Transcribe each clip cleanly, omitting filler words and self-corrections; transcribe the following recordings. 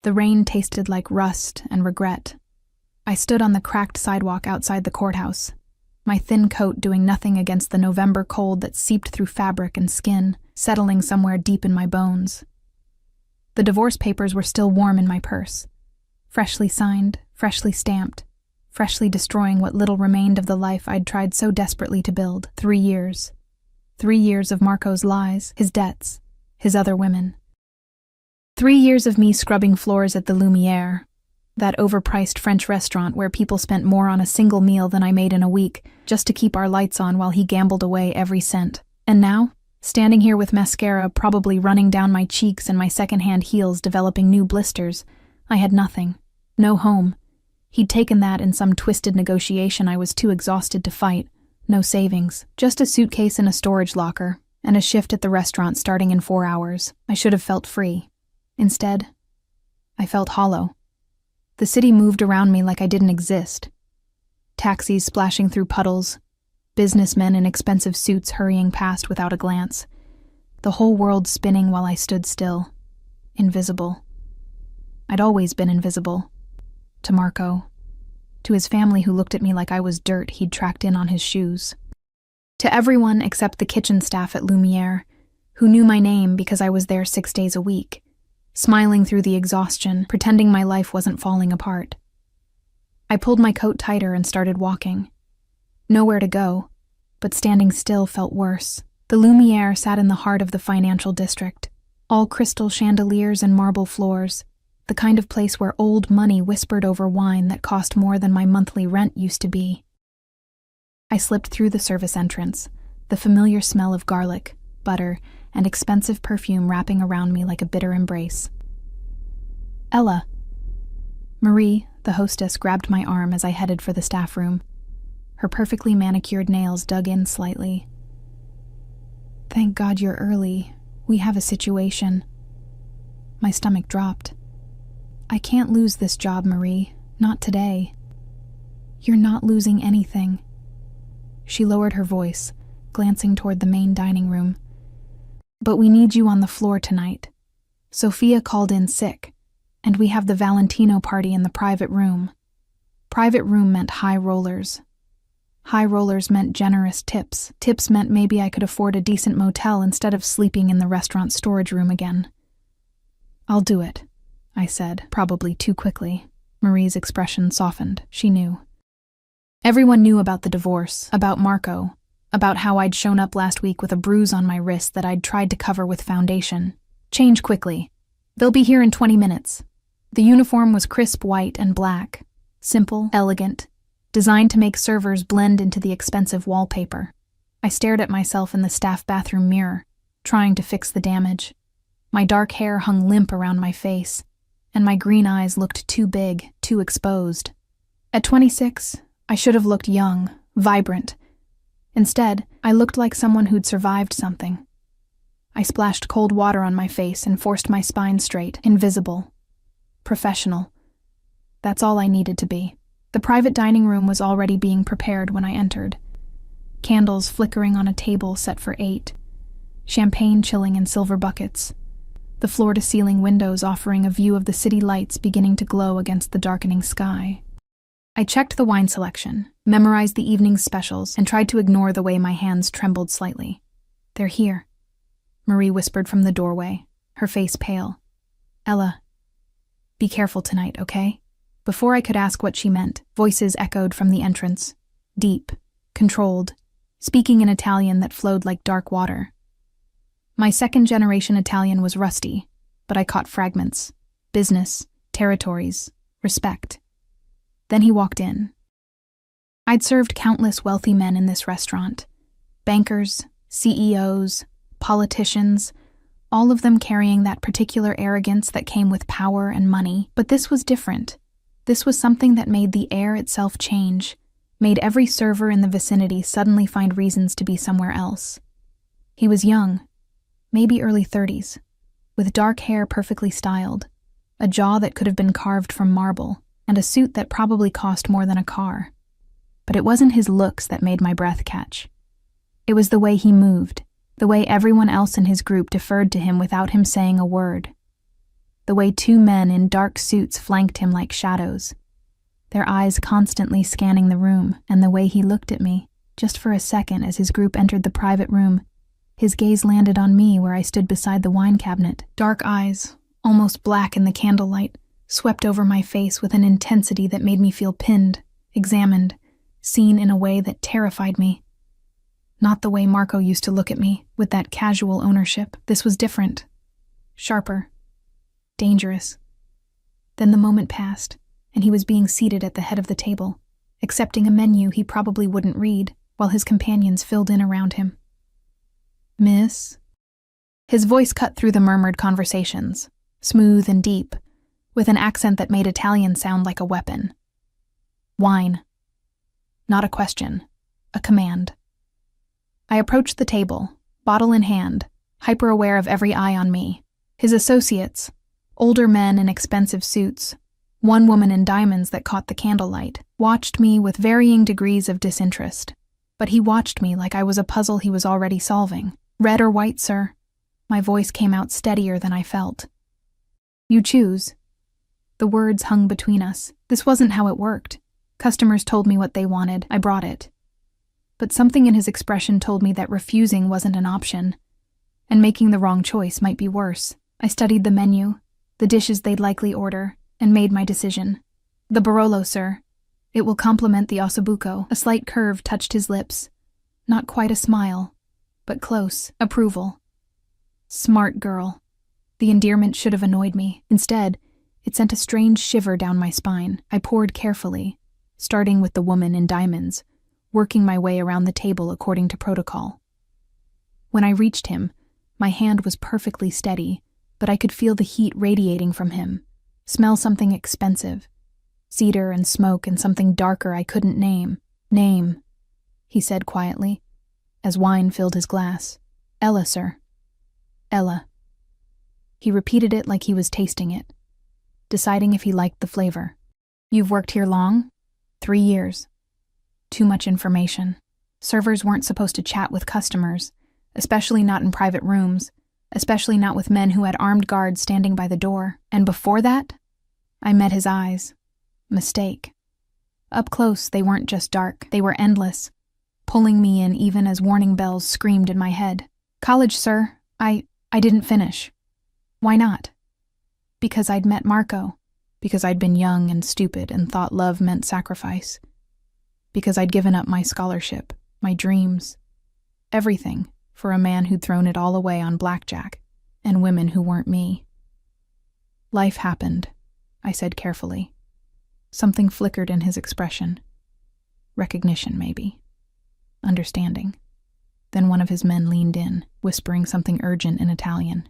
The rain tasted like rust and regret. I stood on the cracked sidewalk outside the courthouse, my thin coat doing nothing against the November cold that seeped through fabric and skin, settling somewhere deep in my bones. The divorce papers were still warm in my purse, freshly signed, freshly stamped, freshly destroying what little remained of the life I'd tried so desperately to build. 3 years. 3 years of Marco's lies, his debts, his other women. 3 years of me scrubbing floors at the Lumiere, that overpriced French restaurant where people spent more on a single meal than I made in a week just to keep our lights on while he gambled away every cent. And now, standing here with mascara probably running down my cheeks and my secondhand heels developing new blisters, I had nothing. No home. He'd taken that in some twisted negotiation I was too exhausted to fight. No savings. Just a suitcase in a storage locker, and a shift at the restaurant starting in 4 hours. I should have felt free. Instead, I felt hollow. The city moved around me like I didn't exist. Taxis splashing through puddles, businessmen in expensive suits hurrying past without a glance. The whole world spinning while I stood still. Invisible. I'd always been invisible. To Marco. To his family who looked at me like I was dirt he'd tracked in on his shoes. To everyone except the kitchen staff at Lumiere, who knew my name because I was there 6 days a week, smiling through the exhaustion, pretending my life wasn't falling apart. I pulled my coat tighter and started walking. Nowhere to go, but standing still felt worse. The Lumiere sat in the heart of the financial district, all crystal chandeliers and marble floors, the kind of place where old money whispered over wine that cost more than my monthly rent used to be. I slipped through the service entrance, the familiar smell of garlic, butter, and expensive perfume wrapping around me like a bitter embrace. Ella. Marie, the hostess, grabbed my arm as I headed for the staff room. Her perfectly manicured nails dug in slightly. Thank God you're early. We have a situation. My stomach dropped. I can't lose this job, Marie. Not today. You're not losing anything. She lowered her voice, glancing toward the main dining room. But we need you on the floor tonight. Sophia called in sick, and we have the Valentino party in the private room. Private room meant high rollers. High rollers meant generous tips. Tips meant maybe I could afford a decent motel instead of sleeping in the restaurant storage room again. I'll do it, I said, probably too quickly. Marie's expression softened. She knew. Everyone knew about the divorce, about Marco, about how I'd shown up last week with a bruise on my wrist that I'd tried to cover with foundation. Change quickly. They'll be here in 20 minutes. The uniform was crisp white and black, simple, elegant, designed to make servers blend into the expensive wallpaper. I stared at myself in the staff bathroom mirror, trying to fix the damage. My dark hair hung limp around my face, and my green eyes looked too big, too exposed. At 26, I should have looked young, vibrant. Instead, I looked like someone who'd survived something. I splashed cold water on my face and forced my spine straight, invisible. Professional. That's all I needed to be. The private dining room was already being prepared when I entered. Candles flickering on a table set for 8. Champagne chilling in silver buckets. The floor-to-ceiling windows offering a view of the city lights beginning to glow against the darkening sky. I checked the wine selection, memorized the evening's specials, and tried to ignore the way my hands trembled slightly. They're here, Marie whispered from the doorway, her face pale. Ella, be careful tonight, okay? Before I could ask what she meant, voices echoed from the entrance, deep, controlled, speaking in Italian that flowed like dark water. My second-generation Italian was rusty, but I caught fragments. Business, territories, respect. Then he walked in. I'd served countless wealthy men in this restaurant. Bankers, CEOs, politicians, all of them carrying that particular arrogance that came with power and money. But this was different. This was something that made the air itself change, made every server in the vicinity suddenly find reasons to be somewhere else. He was young, maybe early 30s, with dark hair perfectly styled, a jaw that could have been carved from marble, and a suit that probably cost more than a car. But it wasn't his looks that made my breath catch. It was the way he moved, the way everyone else in his group deferred to him without him saying a word. the way two men in dark suits flanked him like shadows, their eyes constantly scanning the room, and the way he looked at me, just for a second as his group entered the private room. His gaze landed on me where I stood beside the wine cabinet. Dark eyes, almost black in the candlelight, swept over my face with an intensity that made me feel pinned, examined, seen in a way that terrified me. Not the way Marco used to look at me, with that casual ownership. This was different. Sharper. Dangerous. Then the moment passed, and he was being seated at the head of the table, accepting a menu he probably wouldn't read, while his companions filled in around him. "Miss?" His voice cut through the murmured conversations, smooth and deep, with an accent that made Italian sound like a weapon. Wine. Not a question, a command. I approached the table, bottle in hand, hyper-aware of every eye on me. His associates, older men in expensive suits, one woman in diamonds that caught the candlelight, watched me with varying degrees of disinterest. But he watched me like I was a puzzle he was already solving. "Red or white, sir?" My voice came out steadier than I felt. "You choose." The words hung between us. This wasn't how it worked. Customers told me what they wanted. I brought it. But something in his expression told me that refusing wasn't an option, and making the wrong choice might be worse. I studied the menu, the dishes they'd likely order, and made my decision. "The Barolo, sir. It will complement the ossobuco." A slight curve touched his lips. Not quite a smile, but close. Approval. Smart girl. The endearment should have annoyed me. Instead, it sent a strange shiver down my spine. I poured carefully, starting with the woman in diamonds, working my way around the table according to protocol. When I reached him, my hand was perfectly steady, but I could feel the heat radiating from him, smell something expensive, cedar and smoke and something darker I couldn't name. "Name," he said quietly, as wine filled his glass. "Ella, sir." "Ella." He repeated it like he was tasting it, deciding if he liked the flavor. "You've worked here long?" 3 years. Too much information. Servers weren't supposed to chat with customers, especially not in private rooms, especially not with men who had armed guards standing by the door. And before that, I met his eyes. Mistake. Up close, they weren't just dark, they were endless, pulling me in even as warning bells screamed in my head. "College, sir. I didn't finish." "Why not?" "Because I'd met Marco. Because I'd been young and stupid and thought love meant sacrifice. Because I'd given up my scholarship, my dreams, everything, for a man who'd thrown it all away on blackjack, and women who weren't me." "Life happened," I said carefully. Something flickered in his expression. Recognition, maybe. Understanding. Then one of his men leaned in, whispering something urgent in Italian.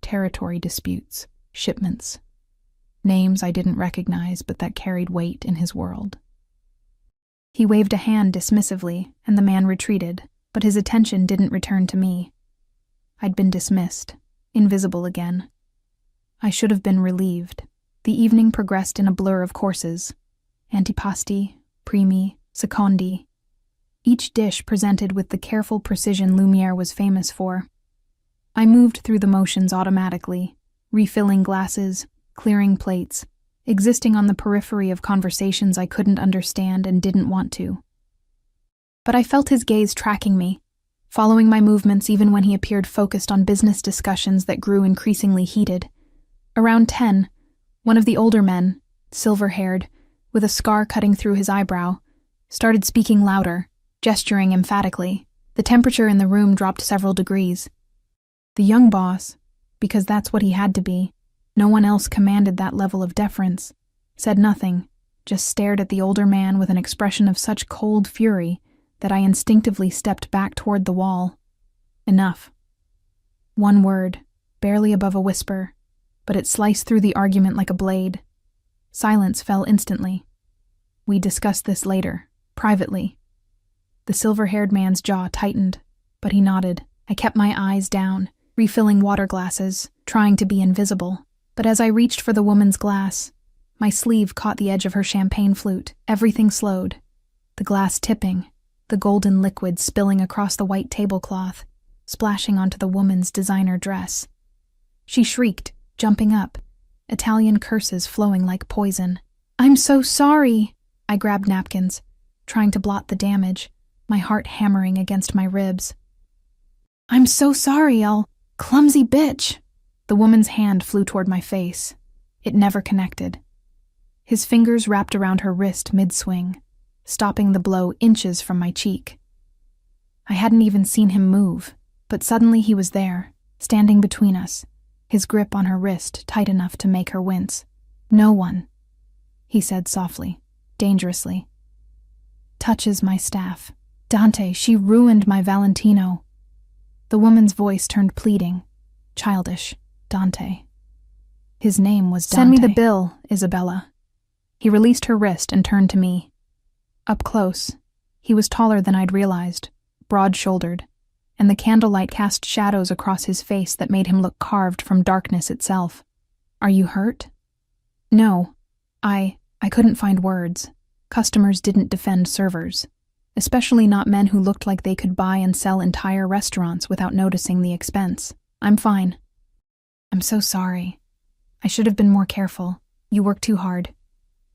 Territory disputes, shipments, names I didn't recognize but that carried weight in his world. He waved a hand dismissively, and the man retreated, but his attention didn't return to me. I'd been dismissed, invisible again. I should have been relieved. The evening progressed in a blur of courses. Antipasti, primi, secondi. Each dish presented with the careful precision Lumiere was famous for. I moved through the motions automatically, refilling glasses, clearing plates, existing on the periphery of conversations I couldn't understand and didn't want to. But I felt his gaze tracking me, following my movements even when he appeared focused on business discussions that grew increasingly heated. Around 10, one of the older men, silver-haired, with a scar cutting through his eyebrow, started speaking louder, gesturing emphatically. The temperature in the room dropped several degrees. The young boss, because that's what he had to be, no one else commanded that level of deference, said nothing, just stared at the older man with an expression of such cold fury that I instinctively stepped back toward the wall. Enough. One word, barely above a whisper, but it sliced through the argument like a blade. Silence fell instantly. "We discussed this later, privately." The silver-haired man's jaw tightened, but he nodded. I kept my eyes down, refilling water glasses, trying to be invisible. But as I reached for the woman's glass, my sleeve caught the edge of her champagne flute. Everything slowed, the glass tipping, the golden liquid spilling across the white tablecloth, splashing onto the woman's designer dress. She shrieked, jumping up, Italian curses flowing like poison. "I'm so sorry!" I grabbed napkins, trying to blot the damage, my heart hammering against my ribs. "I'm so sorry, clumsy bitch!" The woman's hand flew toward my face. It never connected. His fingers wrapped around her wrist mid-swing, stopping the blow inches from my cheek. I hadn't even seen him move, but suddenly he was there, standing between us, his grip on her wrist tight enough to make her wince. "No one," he said softly, dangerously, "touches my staff. Dante, she ruined my Valentino." The woman's voice turned pleading, childish. Dante. His name was Dante. "Send me the bill, Isabella." He released her wrist and turned to me. Up close, he was taller than I'd realized, broad-shouldered, and the candlelight cast shadows across his face that made him look carved from darkness itself. "Are you hurt?" "No. I couldn't find words. Customers didn't defend servers, especially not men who looked like they could buy and sell entire restaurants without noticing the expense. I'm fine." "I'm so sorry. I should have been more careful. You work too hard,"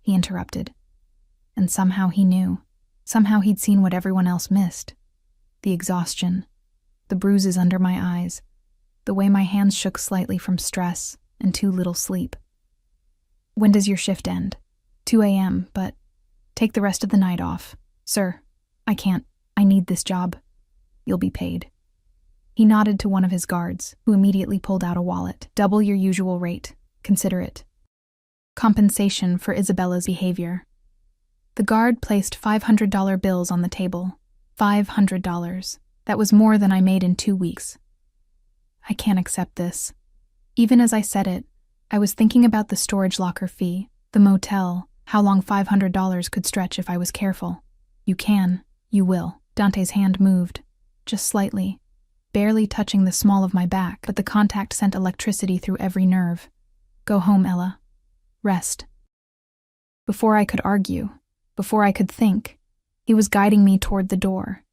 he interrupted. And somehow he knew. Somehow he'd seen what everyone else missed. The exhaustion, the bruises under my eyes, the way my hands shook slightly from stress and too little sleep. "When does your shift end?" 2 a.m., but take the rest of the night off. "Sir, I can't. I need this job. You'll be paid." He nodded to one of his guards, who immediately pulled out a wallet. "Double your usual rate. Consider it. Compensation for Isabella's behavior." The guard placed $500 bills on the table. $500. That was more than I made in 2 weeks. I can't accept this. Even as I said it, I was thinking about the storage locker fee, the motel, how long $500 could stretch if I was careful. "You can. You will." Dante's hand moved, just slightly, barely touching the small of my back, but the contact sent electricity through every nerve. "Go home, Ella. Rest." Before I could argue, before I could think, he was guiding me toward the door,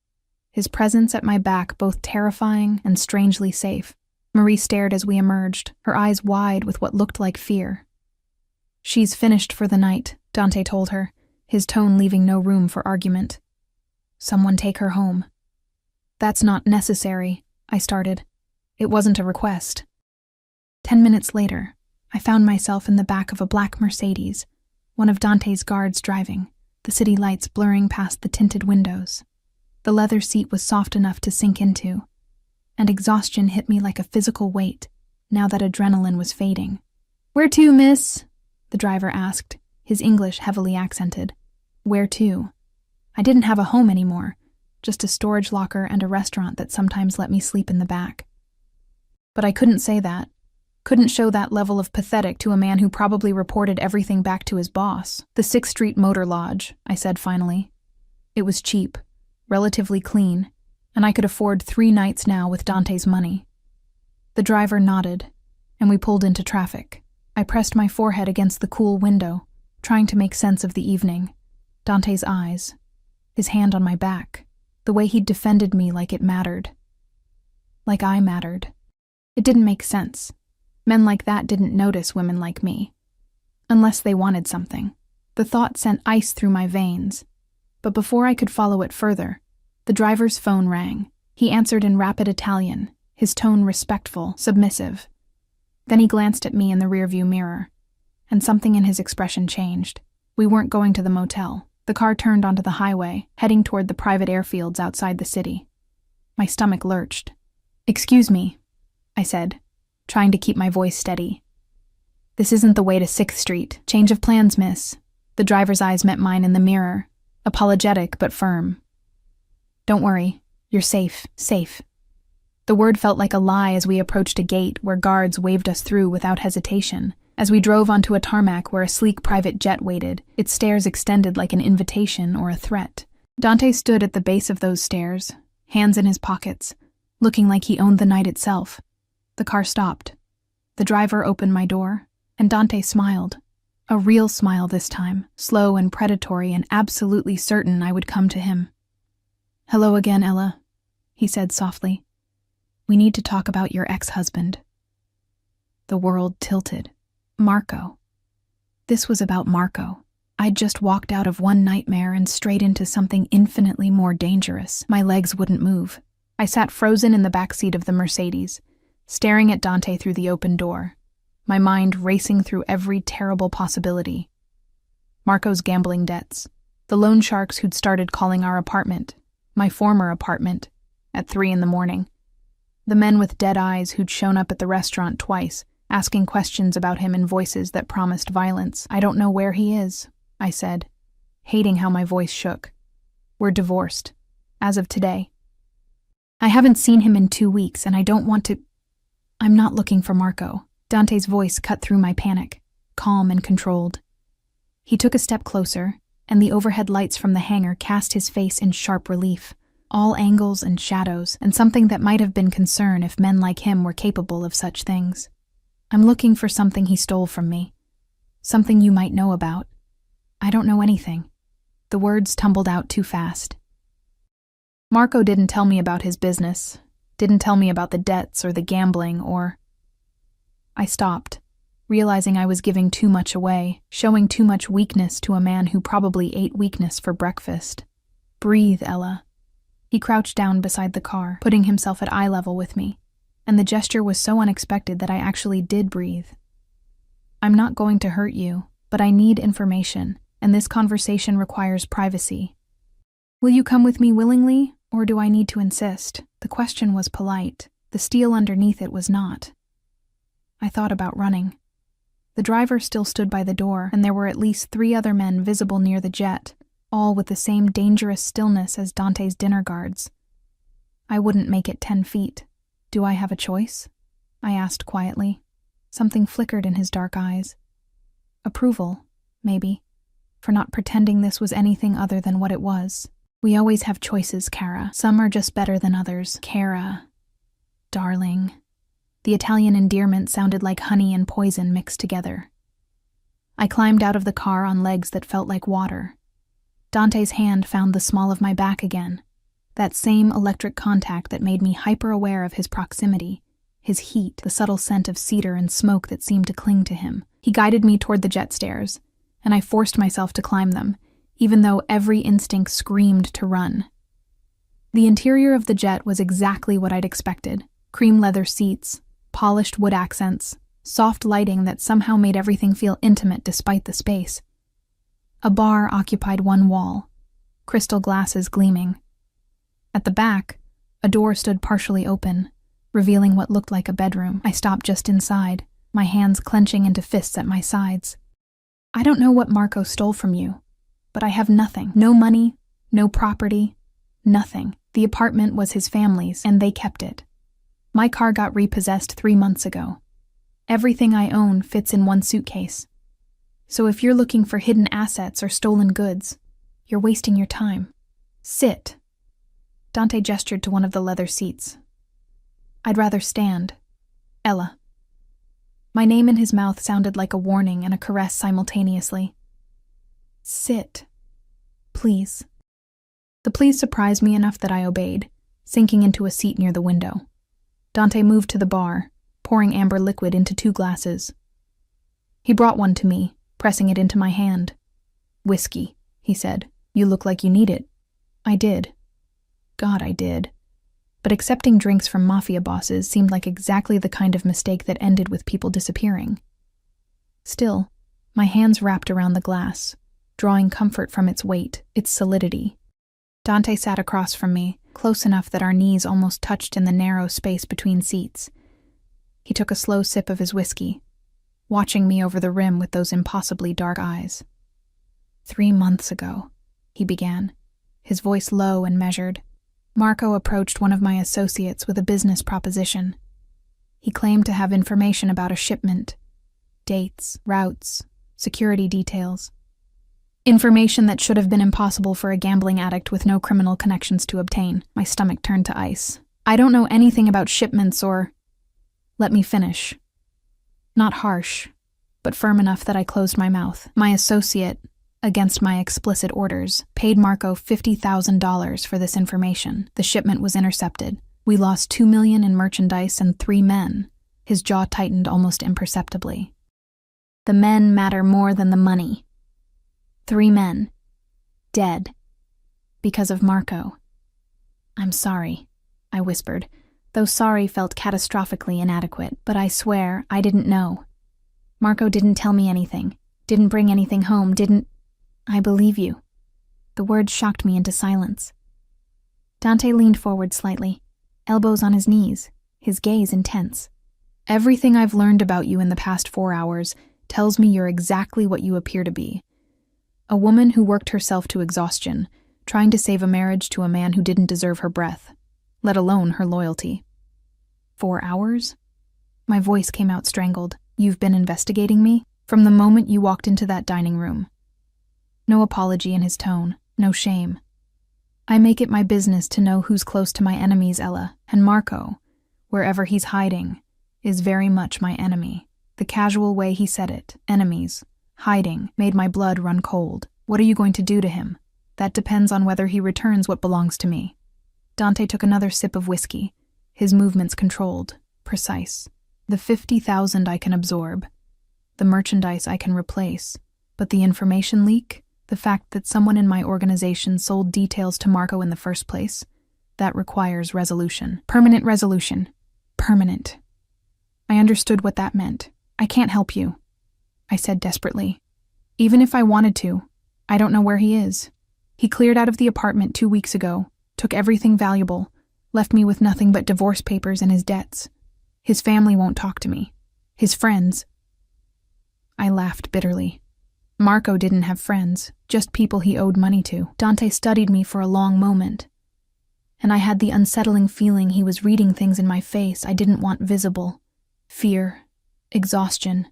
his presence at my back both terrifying and strangely safe. Marie stared as we emerged, her eyes wide with what looked like fear. "She's finished for the night," Dante told her, his tone leaving no room for argument. "Someone take her home." "That's not necessary," I started. It wasn't a request. 10 minutes later, I found myself in the back of a black Mercedes, one of Dante's guards driving, the city lights blurring past the tinted windows. The leather seat was soft enough to sink into, and exhaustion hit me like a physical weight, now that adrenaline was fading. "Where to, miss?" the driver asked, his English heavily accented. Where to? I didn't have a home anymore, just a storage locker and a restaurant that sometimes let me sleep in the back. But I couldn't say that. Couldn't show that level of pathetic to a man who probably reported everything back to his boss. "The 6th Street Motor Lodge," I said finally. It was cheap, relatively clean, and I could afford 3 nights now with Dante's money. The driver nodded, and we pulled into traffic. I pressed my forehead against the cool window, trying to make sense of the evening. Dante's eyes, his hand on my back, the way he'd defended me like it mattered. Like I mattered. It didn't make sense. Men like that didn't notice women like me. Unless they wanted something. The thought sent ice through my veins. But before I could follow it further, the driver's phone rang. He answered in rapid Italian, his tone respectful, submissive. Then he glanced at me in the rearview mirror, and something in his expression changed. We weren't going to the motel. The car turned onto the highway, heading toward the private airfields outside the city. My stomach lurched. "Excuse me," I said, trying to keep my voice steady. "This isn't the way to 6th Street. Change of plans, miss." The driver's eyes met mine in the mirror, apologetic but firm. "Don't worry. You're safe. Safe." The word felt like a lie as we approached a gate where guards waved us through without hesitation. As we drove onto a tarmac where a sleek private jet waited, its stairs extended like an invitation or a threat. Dante stood at the base of those stairs, hands in his pockets, looking like he owned the night itself. The car stopped. The driver opened my door, and Dante smiled. A real smile this time, slow and predatory and absolutely certain I would come to him. "Hello again, Ella," he said softly. "We need to talk about your ex-husband." The world tilted. Marco. This was about Marco. I'd just walked out of one nightmare and straight into something infinitely more dangerous. My legs wouldn't move. I sat frozen in the back seat of the Mercedes, staring at Dante through the open door, my mind racing through every terrible possibility. Marco's gambling debts, the loan sharks who'd started calling our apartment, my former apartment, at 3 a.m, the men with dead eyes who'd shown up at the restaurant twice, asking questions about him in voices that promised violence. I don't know where he is, I said, hating how my voice shook. We're divorced, as of today. I haven't seen him in 2 weeks, and I don't want to... I'm not looking for Marco. Dante's voice cut through my panic, calm and controlled. He took a step closer, and the overhead lights from the hangar cast his face in sharp relief, all angles and shadows, and something that might have been concern if men like him were capable of such things. I'm looking for something he stole from me. Something you might know about. I don't know anything. The words tumbled out too fast. Marco didn't tell me about his business, didn't tell me about the debts or the gambling or... I stopped, realizing I was giving too much away, showing too much weakness to a man who probably ate weakness for breakfast. Breathe, Ella. He crouched down beside the car, putting himself at eye level with me, and the gesture was so unexpected that I actually did breathe. I'm not going to hurt you, but I need information, and this conversation requires privacy. Will you come with me willingly, or do I need to insist? The question was polite. The steel underneath it was not. I thought about running. The driver still stood by the door, and there were at least 3 other men visible near the jet, all with the same dangerous stillness as Dante's dinner guards. I wouldn't make it 10 feet. Do I have a choice? I asked quietly. Something flickered in his dark eyes. Approval, maybe, for not pretending this was anything other than what it was. We always have choices, Cara. Some are just better than others. Cara. Darling. The Italian endearment sounded like honey and poison mixed together. I climbed out of the car on legs that felt like water. Dante's hand found the small of my back again. That same electric contact that made me hyper-aware of his proximity, his heat, the subtle scent of cedar and smoke that seemed to cling to him. He guided me toward the jet stairs, and I forced myself to climb them, even though every instinct screamed to run. The interior of the jet was exactly what I'd expected. Cream leather seats, polished wood accents, soft lighting that somehow made everything feel intimate despite the space. A bar occupied one wall, crystal glasses gleaming. At the back, a door stood partially open, revealing what looked like a bedroom. I stopped just inside, my hands clenching into fists at my sides. I don't know what Marco stole from you, but I have nothing. No money, no property, nothing. The apartment was his family's, and they kept it. My car got repossessed 3 months ago. Everything I own fits in one suitcase. So if you're looking for hidden assets or stolen goods, you're wasting your time. Sit. Dante gestured to one of the leather seats. I'd rather stand. Ella. My name in his mouth sounded like a warning and a caress simultaneously. Sit. Please. The please surprised me enough that I obeyed, sinking into a seat near the window. Dante moved to the bar, pouring amber liquid into 2 glasses. He brought one to me, pressing it into my hand. Whiskey, he said. You look like you need it. I did. God, I did. But accepting drinks from Mafia Bosses seemed like exactly the kind of mistake that ended with people disappearing. Still, my hands wrapped around the glass, drawing comfort from its weight, its solidity. Dante sat across from me, close enough that our knees almost touched in the narrow space between seats. He took a slow sip of his whiskey, watching me over the rim with those impossibly dark eyes. 3 months ago, he began, his voice low and measured. Marco approached one of my associates with a business proposition. He claimed to have information about a shipment, dates, routes, security details. Information that should have been impossible for a gambling addict with no criminal connections to obtain. My stomach turned to ice. I don't know anything about shipments or... Let me finish. Not harsh, but firm enough that I closed my mouth. My associate, against my explicit orders, paid Marco $50,000 for this information. The shipment was intercepted. We lost $2 million in merchandise and 3 men. His jaw tightened almost imperceptibly. The men matter more than the money. 3 men. Dead. Because of Marco. I'm sorry, I whispered, though sorry felt catastrophically inadequate, but I swear I didn't know. Marco didn't tell me anything, didn't bring anything home, didn't... I believe you. The words shocked me into silence. Dante leaned forward slightly, elbows on his knees, his gaze intense. Everything I've learned about you in the past 4 hours tells me you're exactly what you appear to be. A woman who worked herself to exhaustion, trying to save a marriage to a man who didn't deserve her breath, let alone her loyalty. 4 hours? My voice came out strangled. You've been investigating me? From the moment you walked into that dining room. No apology in his tone, no shame. I make it my business to know who's close to my enemies, Ella, and Marco, wherever he's hiding, is very much my enemy. The casual way he said it, enemies, hiding, made my blood run cold. What are you going to do to him? That depends on whether he returns what belongs to me. Dante took another sip of whiskey, his movements controlled, precise. The 50,000 I can absorb, the merchandise I can replace, but the information leak, the fact that someone in my organization sold details to Marco in the first place, that requires resolution. Permanent resolution. Permanent. I understood what that meant. I can't help you, I said desperately. Even if I wanted to, I don't know where he is. He cleared out of the apartment 2 weeks ago, took everything valuable, left me with nothing but divorce papers and his debts. His family won't talk to me. His friends. I laughed bitterly. Marco didn't have friends, just people he owed money to. Dante studied me for a long moment, and I had the unsettling feeling he was reading things in my face I didn't want visible. Fear, exhaustion,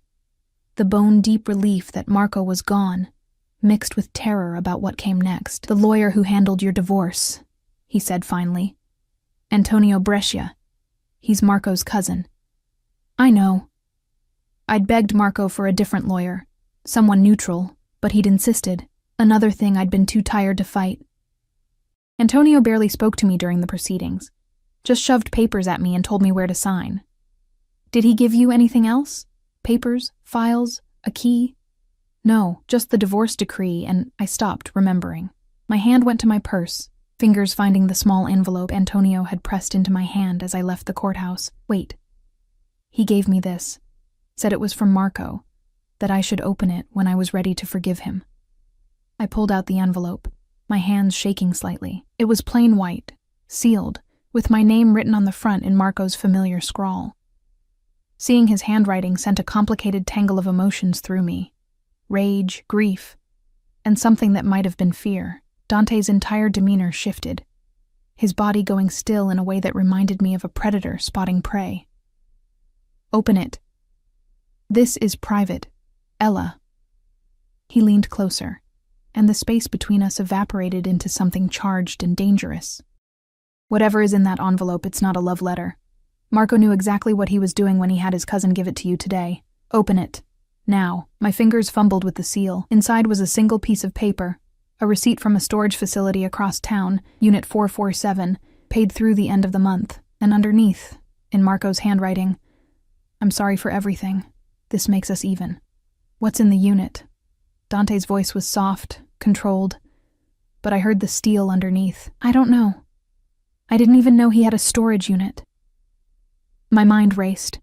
the bone-deep relief that Marco was gone, mixed with terror about what came next. The lawyer who handled your divorce, he said finally. Antonio Brescia. He's Marco's cousin. I know. I'd begged Marco for a different lawyer, someone neutral, but he'd insisted. Another thing I'd been too tired to fight. Antonio barely spoke to me during the proceedings, just shoved papers at me and told me where to sign. Did he give you anything else? Papers? Files? A key? No, just the divorce decree, and I stopped, remembering. My hand went to my purse, fingers finding the small envelope Antonio had pressed into my hand as I left the courthouse. Wait. He gave me this, said it was from Marco, that I should open it when I was ready to forgive him. I pulled out the envelope, my hands shaking slightly. It was plain white, sealed, with my name written on the front in Marco's familiar scrawl. Seeing his handwriting sent a complicated tangle of emotions through me. Rage, grief, and something that might have been fear. Dante's entire demeanor shifted, his body going still in a way that reminded me of a predator spotting prey. Open it. This is private. Ella. He leaned closer, and the space between us evaporated into something charged and dangerous. Whatever is in that envelope, it's not a love letter. Marco knew exactly what he was doing when he had his cousin give it to you today. Open it. Now. My fingers fumbled with the seal. Inside was a single piece of paper, a receipt from a storage facility across town, Unit 447, paid through the end of the month. And underneath, in Marco's handwriting, I'm sorry for everything. This makes us even. What's in the unit? Dante's voice was soft, controlled, but I heard the steel underneath. I don't know. I didn't even know he had a storage unit. My mind raced.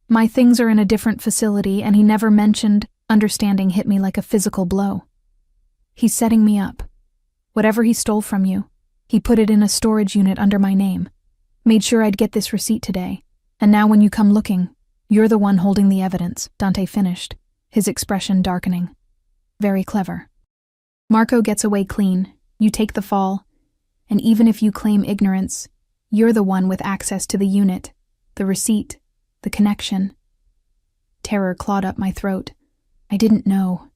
My things are in a different facility, and he never mentioned. Understanding hit me like a physical blow. He's setting me up. Whatever he stole from you, he put it in a storage unit under my name. Made sure I'd get this receipt today. And now when you come looking, you're the one holding the evidence, Dante finished, his expression darkening. Very clever. Marco gets away clean, you take the fall, and even if you claim ignorance, you're the one with access to the unit, the receipt, the connection. Terror clawed up my throat. I didn't know.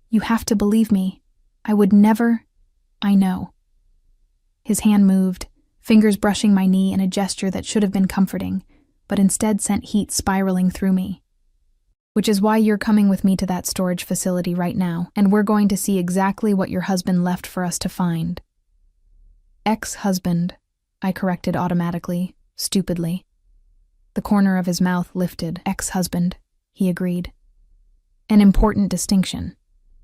You have to believe me. I would never. I know. His hand moved, fingers brushing my knee in a gesture that should have been comforting, but instead sent heat spiraling through me. Which is why you're coming with me to that storage facility right now, and we're going to see exactly what your husband left for us to find. Ex-husband, I corrected automatically, stupidly. The corner of his mouth lifted. Ex-husband, he agreed. An important distinction.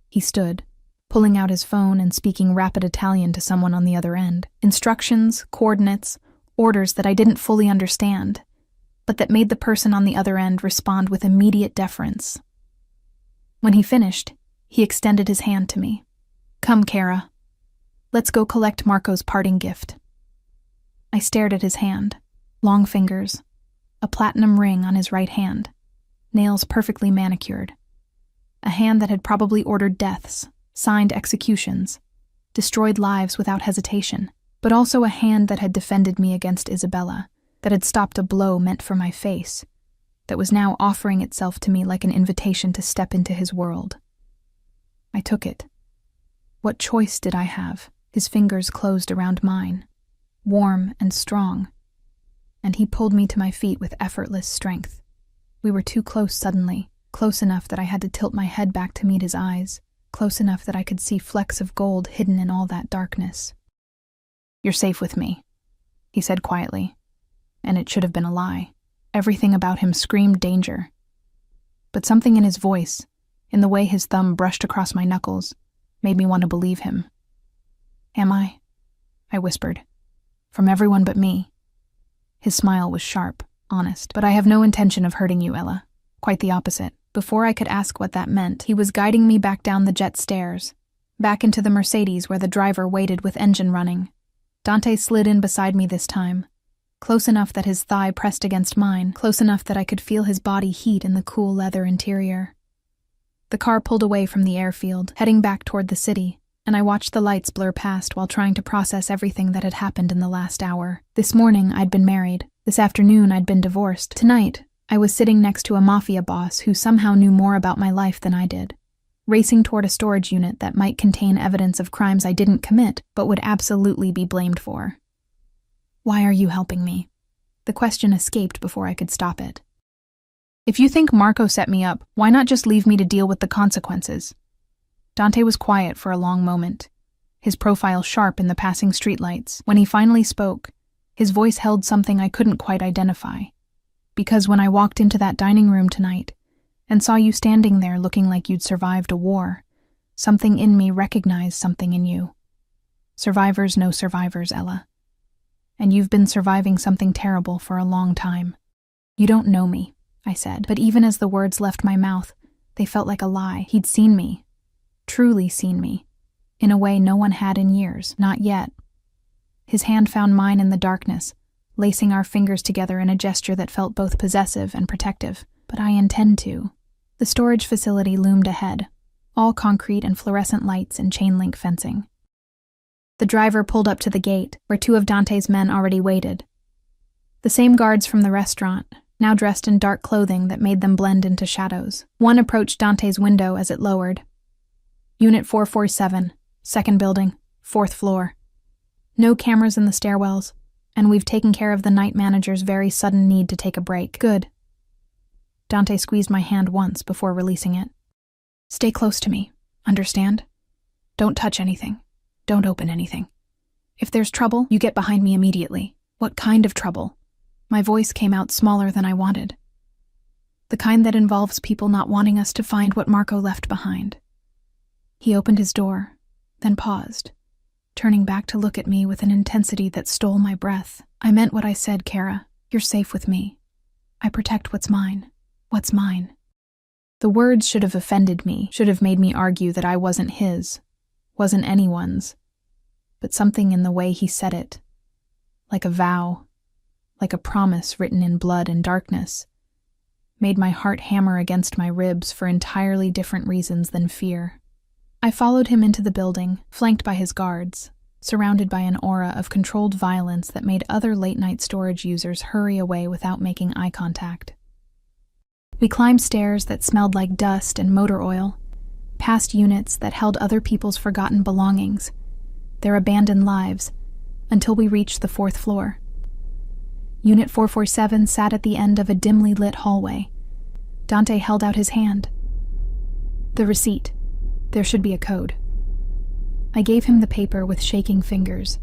He stood, pulling out his phone and speaking rapid Italian to someone on the other end. Instructions, coordinates, orders that I didn't fully understand, but that made the person on the other end respond with immediate deference. When he finished, he extended his hand to me. Come, Kara. Let's go collect Marco's parting gift. I stared at his hand. Long fingers, a platinum ring on his right hand, nails perfectly manicured. A hand that had probably ordered deaths, signed executions, destroyed lives without hesitation, but also a hand that had defended me against Isabella, that had stopped a blow meant for my face, that was now offering itself to me like an invitation to step into his world. I took it. What choice did I have? His fingers closed around mine, warm and strong, and he pulled me to my feet with effortless strength. We were too close suddenly, close enough that I had to tilt my head back to meet his eyes, close enough that I could see flecks of gold hidden in all that darkness. You're safe with me, he said quietly, and it should have been a lie. Everything about him screamed danger. But something in his voice, in the way his thumb brushed across my knuckles, made me want to believe him. Am I? I whispered. From everyone but me. His smile was sharp, honest. But I have no intention of hurting you, Ella. Quite the opposite. Before I could ask what that meant, he was guiding me back down the jet stairs, back into the Mercedes where the driver waited with engine running. Dante slid in beside me this time, close enough that his thigh pressed against mine, close enough that I could feel his body heat in the cool leather interior. The car pulled away from the airfield, heading back toward the city, and I watched the lights blur past while trying to process everything that had happened in the last hour. This morning, I'd been married. This afternoon, I'd been divorced. Tonight, I was sitting next to a mafia boss who somehow knew more about my life than I did, racing toward a storage unit that might contain evidence of crimes I didn't commit but would absolutely be blamed for. Why are you helping me? The question escaped before I could stop it. If you think Marco set me up, why not just leave me to deal with the consequences? Dante was quiet for a long moment, his profile sharp in the passing streetlights. When he finally spoke, his voice held something I couldn't quite identify. Because when I walked into that dining room tonight and saw you standing there looking like you'd survived a war, something in me recognized something in you. Survivors know survivors, Ella. And you've been surviving something terrible for a long time. You don't know me, I said, but even as the words left my mouth, they felt like a lie. He'd seen me, truly seen me, in a way no one had in years, not yet. His hand found mine in the darkness, lacing our fingers together in a gesture that felt both possessive and protective. But I intend to. The storage facility loomed ahead, all concrete and fluorescent lights and chain-link fencing. The driver pulled up to the gate, where two of Dante's men already waited. The same guards from the restaurant, now dressed in dark clothing that made them blend into shadows. One approached Dante's window as it lowered. Unit 447, second building, 4th floor. No cameras in the stairwells, and we've taken care of the night manager's very sudden need to take a break. Good. Dante squeezed my hand once before releasing it. Stay close to me, understand? Don't touch anything. Don't open anything. If there's trouble, you get behind me immediately. What kind of trouble? My voice came out smaller than I wanted. The kind that involves people not wanting us to find what Marco left behind. He opened his door, then paused, turning back to look at me with an intensity that stole my breath. I meant what I said, Kara. You're safe with me. I protect what's mine. What's mine? The words should have offended me, should have made me argue that I wasn't his, wasn't anyone's. But something in the way he said it, like a vow, like a promise written in blood and darkness, made my heart hammer against my ribs for entirely different reasons than fear. I followed him into the building, flanked by his guards, surrounded by an aura of controlled violence that made other late-night storage users hurry away without making eye contact. We climbed stairs that smelled like dust and motor oil, past units that held other people's forgotten belongings, their abandoned lives, until we reached the 4th floor. Unit 447 sat at the end of a dimly lit hallway. Dante held out his hand. The receipt. There should be a code. I gave him the paper with shaking fingers.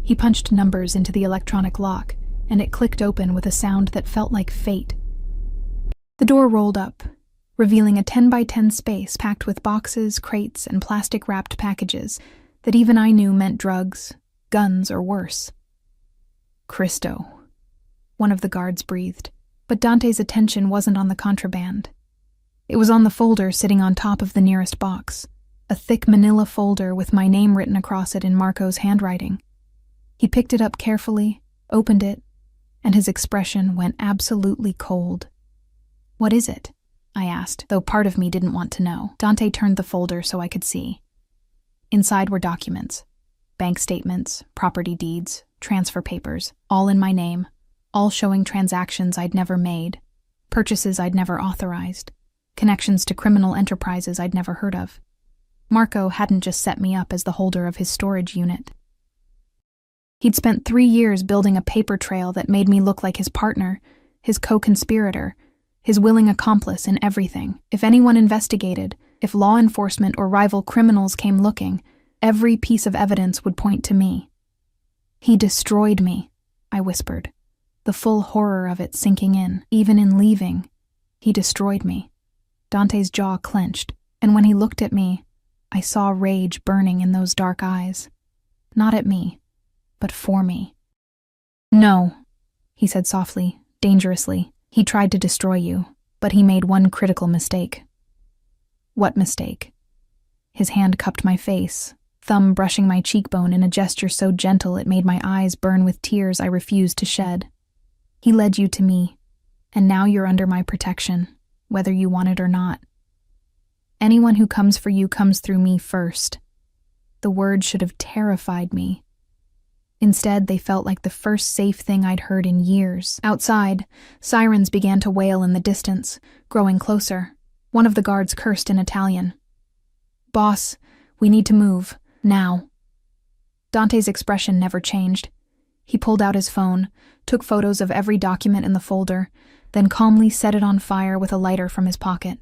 He punched numbers into the electronic lock, and it clicked open with a sound that felt like fate. The door rolled up, revealing a 10 by 10 space packed with boxes, crates, and plastic-wrapped packages that even I knew meant drugs, guns, or worse. "Cristo," one of the guards breathed, but Dante's attention wasn't on the contraband. It was on the folder sitting on top of the nearest box, a thick manila folder with my name written across it in Marco's handwriting. He picked it up carefully, opened it, and his expression went absolutely cold. "What is it?" I asked, though part of me didn't want to know. Dante turned the folder so I could see. Inside were documents, bank statements, property deeds, transfer papers, all in my name, all showing transactions I'd never made, purchases I'd never authorized, connections to criminal enterprises I'd never heard of. Marco hadn't just set me up as the holder of his storage unit. He'd spent 3 years building a paper trail that made me look like his partner, his co-conspirator, his willing accomplice in everything. If anyone investigated, if law enforcement or rival criminals came looking, every piece of evidence would point to me. "He destroyed me," I whispered, the full horror of it sinking in. Even in leaving, he destroyed me. Dante's jaw clenched, and when he looked at me, I saw rage burning in those dark eyes. Not at me, but for me. "No," he said softly, dangerously. "He tried to destroy you, but he made one critical mistake." "What mistake?" His hand cupped my face, thumb brushing my cheekbone in a gesture so gentle it made my eyes burn with tears I refused to shed. "He led you to me, and now you're under my protection, whether you want it or not. Anyone who comes for you comes through me first." The words should have terrified me. Instead, they felt like the first safe thing I'd heard in years. Outside, sirens began to wail in the distance, growing closer. One of the guards cursed in Italian. "Boss, we need to move, now." Dante's expression never changed. He pulled out his phone, took photos of every document in the folder, then calmly set it on fire with a lighter from his pocket.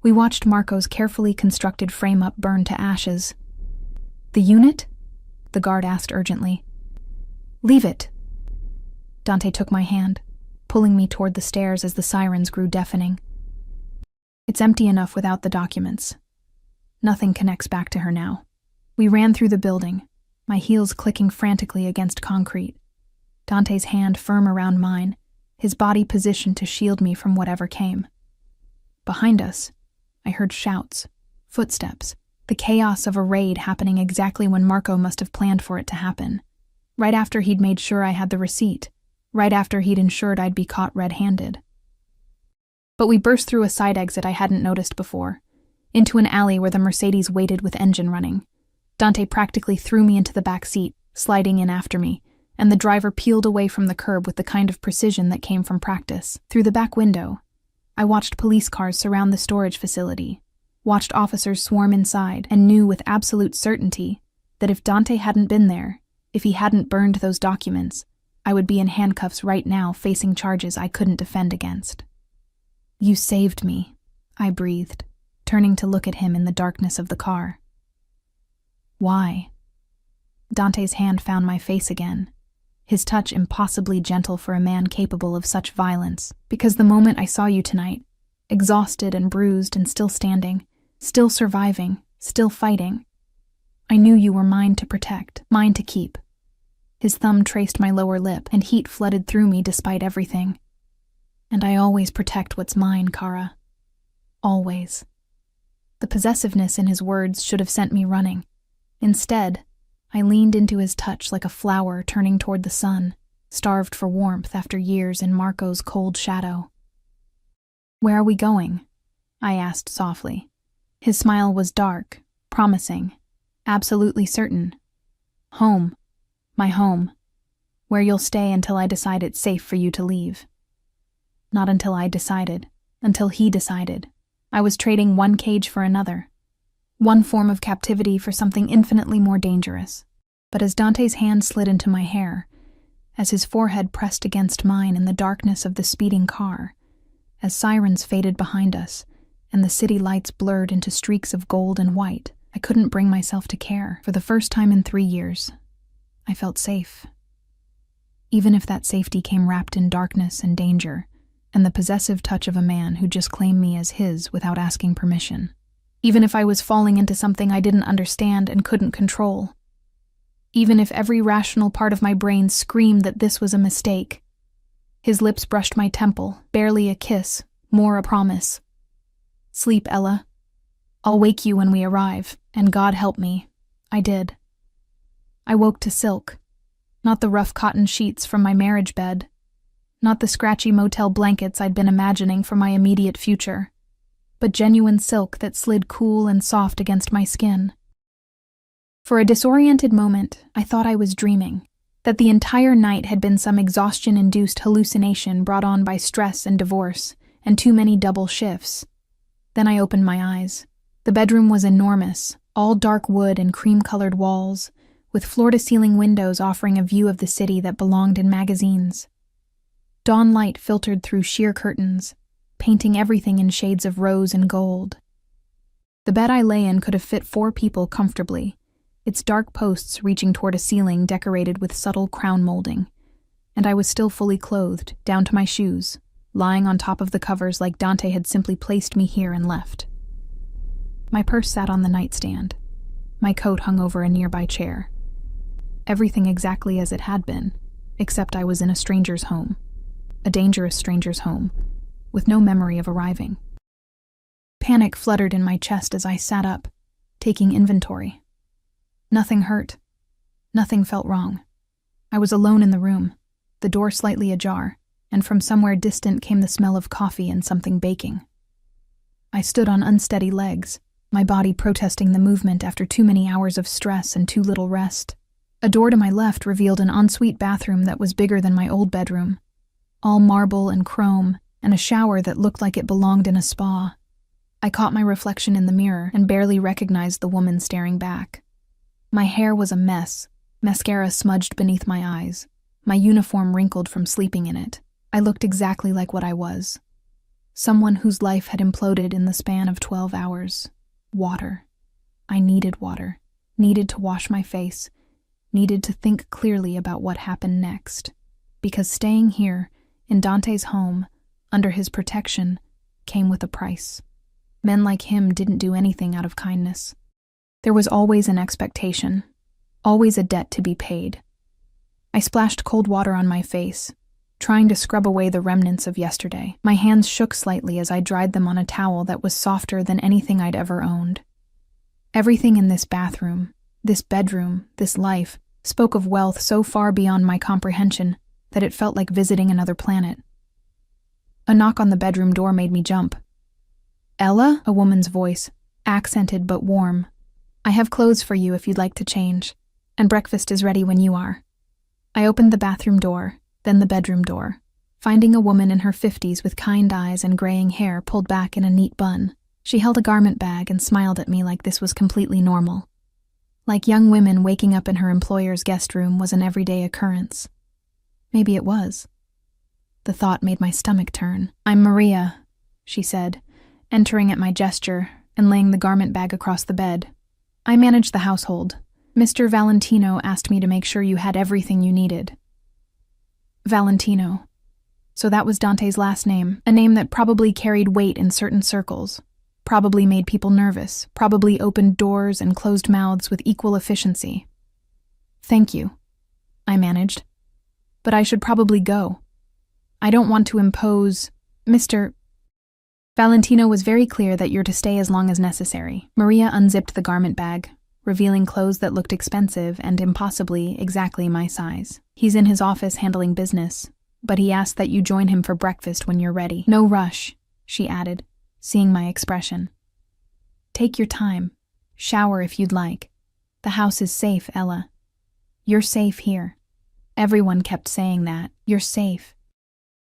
We watched Marco's carefully constructed frame-up burn to ashes. "The unit?" the guard asked urgently. "Leave it." Dante took my hand, pulling me toward the stairs as the sirens grew deafening. "It's empty enough without the documents. Nothing connects back to her now." We ran through the building, my heels clicking frantically against concrete. Dante's hand firm around mine, his body positioned to shield me from whatever came. Behind us, I heard shouts, footsteps, the chaos of a raid happening exactly when Marco must have planned for it to happen. Right after he'd made sure I had the receipt, right after he'd ensured I'd be caught red-handed. But we burst through a side exit I hadn't noticed before, into an alley where the Mercedes waited with engine running. Dante practically threw me into the back seat, sliding in after me, and the driver peeled away from the curb with the kind of precision that came from practice. Through the back window, I watched police cars surround the storage facility, watched officers swarm inside, and knew with absolute certainty that if Dante hadn't been there, if he hadn't burned those documents, I would be in handcuffs right now facing charges I couldn't defend against. "You saved me," I breathed, turning to look at him in the darkness of the car. "Why?" Dante's hand found my face again, his touch impossibly gentle for a man capable of such violence. "Because the moment I saw you tonight, exhausted and bruised and still standing, still surviving, still fighting, I knew you were mine to protect, mine to keep." His thumb traced my lower lip, and heat flooded through me despite everything. "And I always protect what's mine, Kara. Always." The possessiveness in his words should have sent me running. Instead, I leaned into his touch like a flower turning toward the sun, starved for warmth after years in Marco's cold shadow. "Where are we going?" I asked softly. His smile was dark, promising, absolutely certain. "Home. My home. Where you'll stay until I decide it's safe for you to leave." Not until I decided, until he decided. I was trading one cage for another, one form of captivity for something infinitely more dangerous. But as Dante's hand slid into my hair, as his forehead pressed against mine in the darkness of the speeding car, as sirens faded behind us, and the city lights blurred into streaks of gold and white, I couldn't bring myself to care. For the first time in 3 years, I felt safe. even if that safety came wrapped in darkness and danger, and the possessive touch of a man who just claimed me as his without asking permission. Even if I was falling into something I didn't understand and couldn't control. Even if every rational part of my brain screamed that this was a mistake. His lips brushed my temple, barely a kiss, more a promise. Sleep, Ella. I'll wake you when we arrive, and God help me. I did. I woke to silk. Not the rough cotton sheets from my marriage bed. Not the scratchy motel blankets I'd been imagining for my immediate future, but genuine silk that slid cool and soft against my skin. For a disoriented moment, I thought I was dreaming, that the entire night had been some exhaustion-induced hallucination brought on by stress and divorce, and too many double shifts. Then I opened my eyes. The bedroom was enormous, all dark wood and cream-colored walls, with floor-to-ceiling windows offering a view of the city that belonged in magazines. Dawn light filtered through sheer curtains, painting everything in shades of rose and gold. The bed I lay in could have fit 4 people comfortably, its dark posts reaching toward a ceiling decorated with subtle crown molding, and I was still fully clothed, down to my shoes, lying on top of the covers like Dante had simply placed me here and left. My purse sat on the nightstand. My coat hung over a nearby chair. Everything exactly as it had been, except I was in a stranger's home. A dangerous stranger's home, with no memory of arriving. Panic fluttered in my chest as I sat up, taking inventory. Nothing hurt. Nothing felt wrong. I was alone in the room, the door slightly ajar, and from somewhere distant came the smell of coffee and something baking. I stood on unsteady legs, my body protesting the movement after too many hours of stress and too little rest. A door to my left revealed an ensuite bathroom that was bigger than my old bedroom, all marble and chrome, and a shower that looked like it belonged in a spa. I caught my reflection in the mirror and barely recognized the woman staring back. My hair was a mess, mascara smudged beneath my eyes, my uniform wrinkled from sleeping in it. I looked exactly like what I was. Someone whose life had imploded in the span of 12 hours. Water. I needed water, needed to wash my face, needed to think clearly about what happened next. Because staying here, in Dante's home, under his protection, came with a price. Men like him didn't do anything out of kindness. There was always an expectation, always a debt to be paid. I splashed cold water on my face, trying to scrub away the remnants of yesterday. My hands shook slightly as I dried them on a towel that was softer than anything I'd ever owned. Everything in this bathroom, this bedroom, this life, spoke of wealth so far beyond my comprehension that it felt like visiting another planet. A knock on the bedroom door made me jump. "Ella?" a woman's voice, accented but warm. "I have clothes for you if you'd like to change, and breakfast is ready when you are." I opened the bathroom door, then the bedroom door, finding a woman in her 50s with kind eyes and graying hair pulled back in a neat bun. She held a garment bag and smiled at me like this was completely normal. Like young women waking up in her employer's guest room was an everyday occurrence. Maybe it was. The thought made my stomach turn. "I'm Maria," she said, entering at my gesture and laying the garment bag across the bed. "I manage the household. Mr. Valentino asked me to make sure you had everything you needed." Valentino. So that was Dante's last name, a name that probably carried weight in certain circles, probably made people nervous, probably opened doors and closed mouths with equal efficiency. "Thank you," I managed. "But I should probably go. I don't want to impose, Mr. Valentino was very clear that you're to stay as long as necessary." Maria unzipped the garment bag, revealing clothes that looked expensive and impossibly exactly my size. "He's in his office handling business, but he asked that you join him for breakfast when you're ready." "No rush," she added, seeing my expression. "Take your time. Shower if you'd like. The house is safe, Ella. You're safe here." Everyone kept saying that. "You're safe."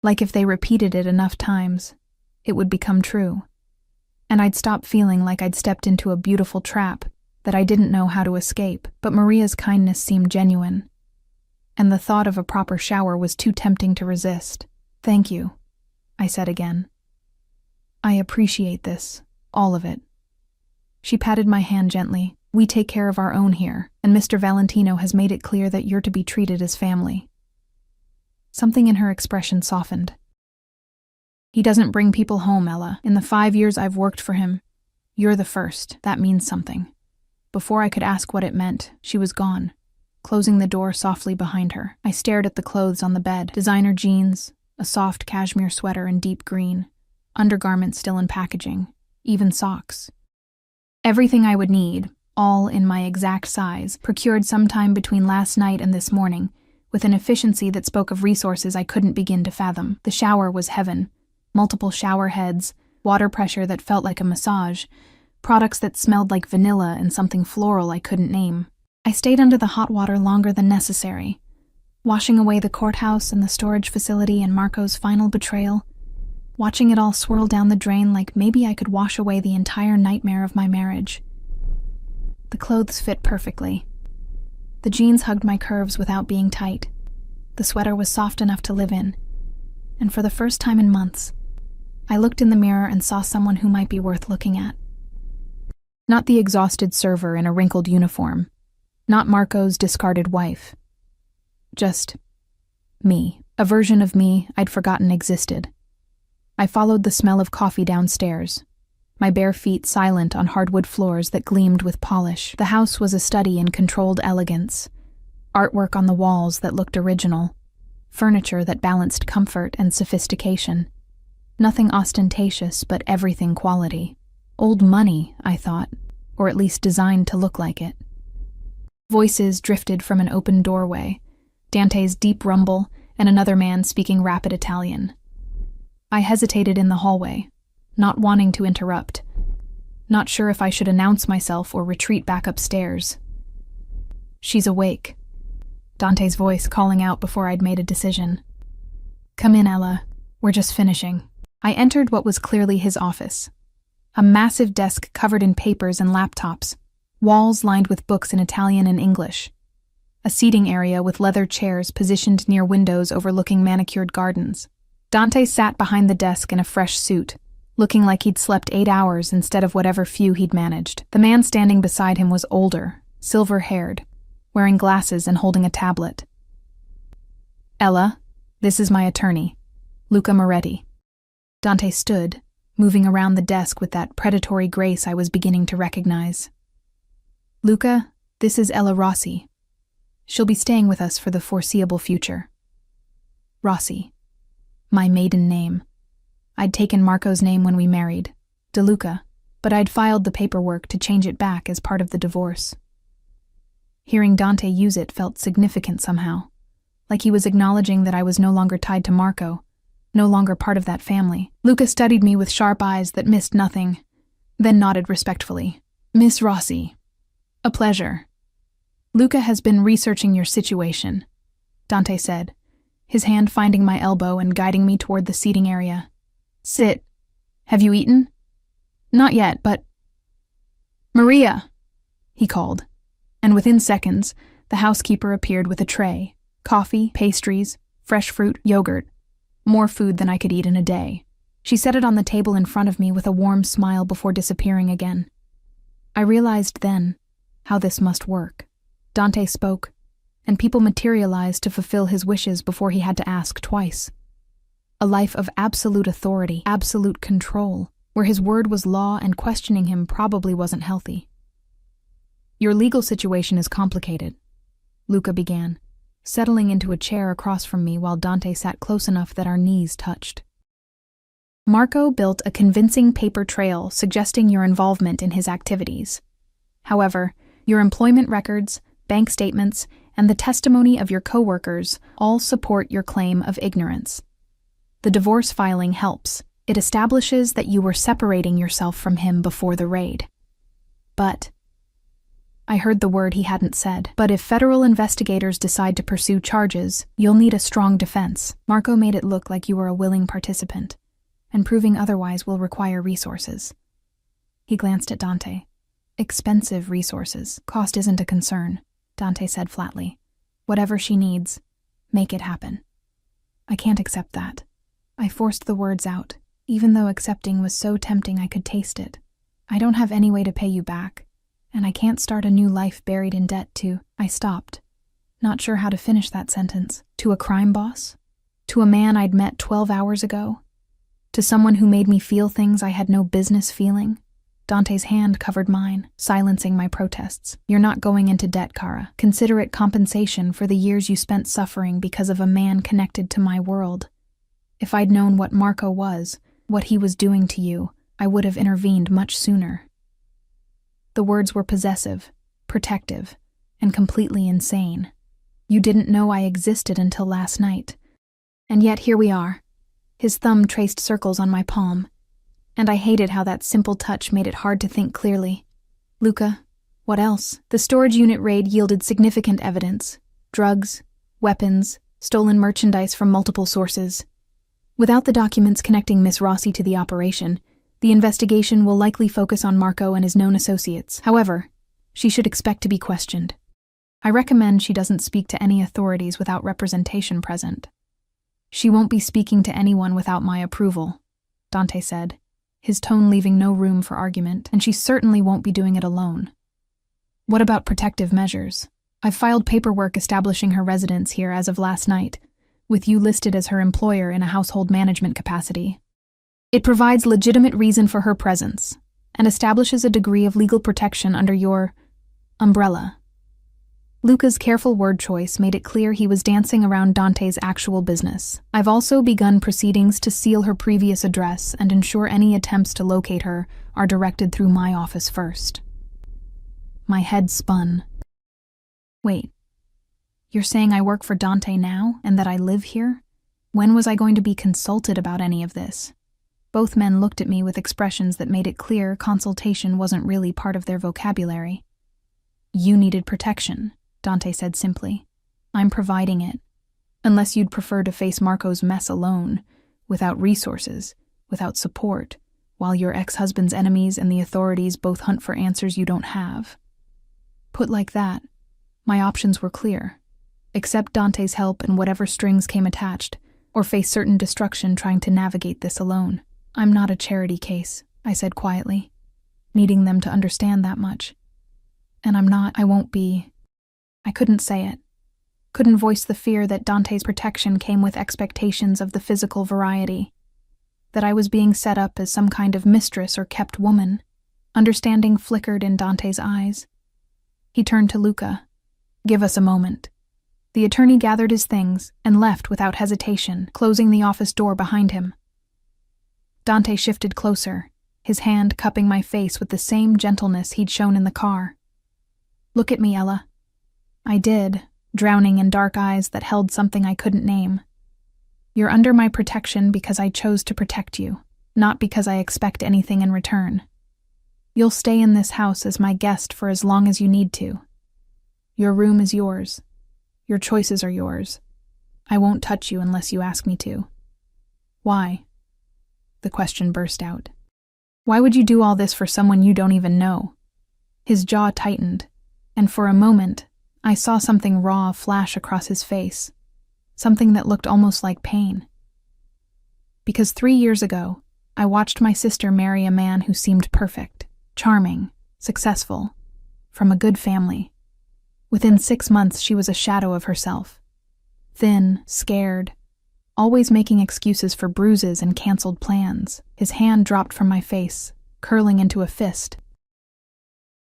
Like if they repeated it enough times, it would become true. And I'd stop feeling like I'd stepped into a beautiful trap that I didn't know how to escape. But Maria's kindness seemed genuine, and the thought of a proper shower was too tempting to resist. "Thank you," I said again. "I appreciate this, all of it." She patted my hand gently. "We take care of our own here, and Mr. Valentino has made it clear that you're to be treated as family." Something in her expression softened. He doesn't bring people home, Ella. In the 5 years I've worked for him, you're the first. That means something. Before I could ask what it meant, she was gone, closing the door softly behind her. I stared at the clothes on the bed. Designer jeans, a soft cashmere sweater in deep green, undergarments still in packaging, even socks. Everything I would need, all in my exact size, procured sometime between last night and this morning, with an efficiency that spoke of resources I couldn't begin to fathom. The shower was heaven. Multiple shower heads, water pressure that felt like a massage, products that smelled like vanilla and something floral I couldn't name. I stayed under the hot water longer than necessary, washing away the courthouse and the storage facility and Marco's final betrayal, watching it all swirl down the drain like maybe I could wash away the entire nightmare of my marriage. The clothes fit perfectly. The jeans hugged my curves without being tight. The sweater was soft enough to live in. And for the first time in months, I looked in the mirror and saw someone who might be worth looking at. Not the exhausted server in a wrinkled uniform. Not Marco's discarded wife. Just me. A version of me I'd forgotten existed. I followed the smell of coffee downstairs, my bare feet silent on hardwood floors that gleamed with polish. The house was a study in controlled elegance. Artwork on the walls that looked original. Furniture that balanced comfort and sophistication. Nothing ostentatious, but everything quality. Old money, I thought, or at least designed to look like it. Voices drifted from an open doorway, Dante's deep rumble, and another man speaking rapid Italian. I hesitated in the hallway, not wanting to interrupt, not sure if I should announce myself or retreat back upstairs. She's awake, Dante's voice calling out before I'd made a decision. Come in, Ella. We're just finishing. I entered what was clearly his office. A massive desk covered in papers and laptops, walls lined with books in Italian and English. A seating area with leather chairs positioned near windows overlooking manicured gardens. Dante sat behind the desk in a fresh suit, looking like he'd slept 8 hours instead of whatever few he'd managed. The man standing beside him was older, silver-haired, wearing glasses and holding a tablet. Ella, this is my attorney, Luca Moretti. Dante stood, moving around the desk with that predatory grace I was beginning to recognize. Luca, this is Ella Rossi. She'll be staying with us for the foreseeable future. Rossi. My maiden name. I'd taken Marco's name when we married, DeLuca, but I'd filed the paperwork to change it back as part of the divorce. Hearing Dante use it felt significant somehow, like he was acknowledging that I was no longer tied to Marco, no longer part of that family. Luca studied me with sharp eyes that missed nothing, then nodded respectfully. Miss Rossi. A pleasure. Luca has been researching your situation, Dante said, his hand finding my elbow and guiding me toward the seating area. Sit. Have you eaten? Not yet, but... Maria, he called, and within seconds, the housekeeper appeared with a tray, coffee, pastries, fresh fruit, yogurt, more food than I could eat in a day. She set it on the table in front of me with a warm smile before disappearing again. I realized then how this must work. Dante spoke, and people materialized to fulfill his wishes before he had to ask twice. A life of absolute authority, absolute control, where his word was law and questioning him probably wasn't healthy. Your legal situation is complicated, Luca began, settling into a chair across from me while Dante sat close enough that our knees touched. Marco built a convincing paper trail suggesting your involvement in his activities. However, your employment records, bank statements, and the testimony of your coworkers all support your claim of ignorance. The divorce filing helps. It establishes that you were separating yourself from him before the raid. But... I heard the word he hadn't said. But if federal investigators decide to pursue charges, you'll need a strong defense. Marco made it look like you were a willing participant, and proving otherwise will require resources. He glanced at Dante. Expensive resources. Cost isn't a concern, Dante said flatly. Whatever she needs, make it happen. I can't accept that. I forced the words out, even though accepting was so tempting I could taste it. I don't have any way to pay you back. And I can't start a new life buried in debt to... I stopped, not sure how to finish that sentence. To a crime boss? To a man I'd met 12 hours ago? To someone who made me feel things I had no business feeling? Dante's hand covered mine, silencing my protests. You're not going into debt, Kara. Consider it compensation for the years you spent suffering because of a man connected to my world. If I'd known what Marco was, what he was doing to you, I would have intervened much sooner. The words were possessive, protective, and completely insane. You didn't know I existed until last night. And yet here we are. His thumb traced circles on my palm, and I hated how that simple touch made it hard to think clearly. Luca, what else? The storage unit raid yielded significant evidence. Drugs, weapons, stolen merchandise from multiple sources. Without the documents connecting Miss Rossi to the operation, the investigation will likely focus on Marco and his known associates. However, she should expect to be questioned. I recommend she doesn't speak to any authorities without representation present. She won't be speaking to anyone without my approval, Dante said, his tone leaving no room for argument, and she certainly won't be doing it alone. What about protective measures? I've filed paperwork establishing her residence here as of last night, with you listed as her employer in a household management capacity. It provides legitimate reason for her presence, and establishes a degree of legal protection under your umbrella. Luca's careful word choice made it clear he was dancing around Dante's actual business. I've also begun proceedings to seal her previous address and ensure any attempts to locate her are directed through my office first. My head spun. Wait, you're saying I work for Dante now and that I live here? When was I going to be consulted about any of this? Both men looked at me with expressions that made it clear consultation wasn't really part of their vocabulary. You needed protection, Dante said simply. I'm providing it. Unless you'd prefer to face Marco's mess alone, without resources, without support, while your ex-husband's enemies and the authorities both hunt for answers you don't have. Put like that, my options were clear. Accept Dante's help and whatever strings came attached, or face certain destruction trying to navigate this alone. I'm not a charity case, I said quietly, needing them to understand that much. And I won't be. I couldn't say it. Couldn't voice the fear that Dante's protection came with expectations of the physical variety. That I was being set up as some kind of mistress or kept woman. Understanding flickered in Dante's eyes. He turned to Luca. Give us a moment. The attorney gathered his things and left without hesitation, closing the office door behind him. Dante shifted closer, his hand cupping my face with the same gentleness he'd shown in the car. Look at me, Ella. I did, drowning in dark eyes that held something I couldn't name. You're under my protection because I chose to protect you, not because I expect anything in return. You'll stay in this house as my guest for as long as you need to. Your room is yours. Your choices are yours. I won't touch you unless you ask me to. Why? The question burst out. Why would you do all this for someone you don't even know? His jaw tightened, and for a moment, I saw something raw flash across his face, something that looked almost like pain. Because 3 years ago, I watched my sister marry a man who seemed perfect, charming, successful, from a good family. Within 6 months, she was a shadow of herself. Thin, scared, always making excuses for bruises and canceled plans. His hand dropped from my face, curling into a fist.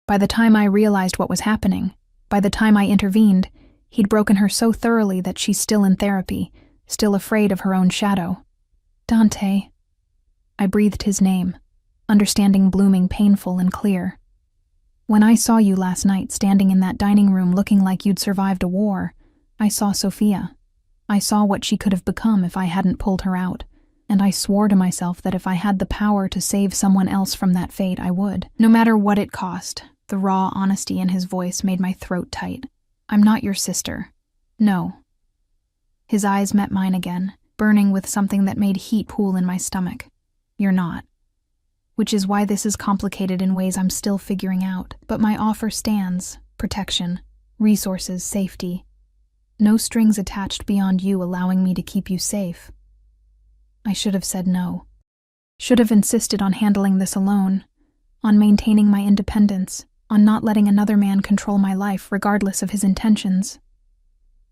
By the time I realized what was happening, by the time I intervened, he'd broken her so thoroughly that she's still in therapy, still afraid of her own shadow. Dante. I breathed his name, understanding blooming painful and clear. When I saw you last night standing in that dining room looking like you'd survived a war, I saw Sophia. I saw what she could have become if I hadn't pulled her out, and I swore to myself that if I had the power to save someone else from that fate, I would, no matter what it cost. The raw honesty in his voice made my throat tight. I'm not your sister. No. His eyes met mine again, burning with something that made heat pool in my stomach. You're not. Which is why this is complicated in ways I'm still figuring out. But my offer stands. Protection, resources, safety. No strings attached beyond you allowing me to keep you safe. I should have said no. Should have insisted on handling this alone, on maintaining my independence, on not letting another man control my life regardless of his intentions.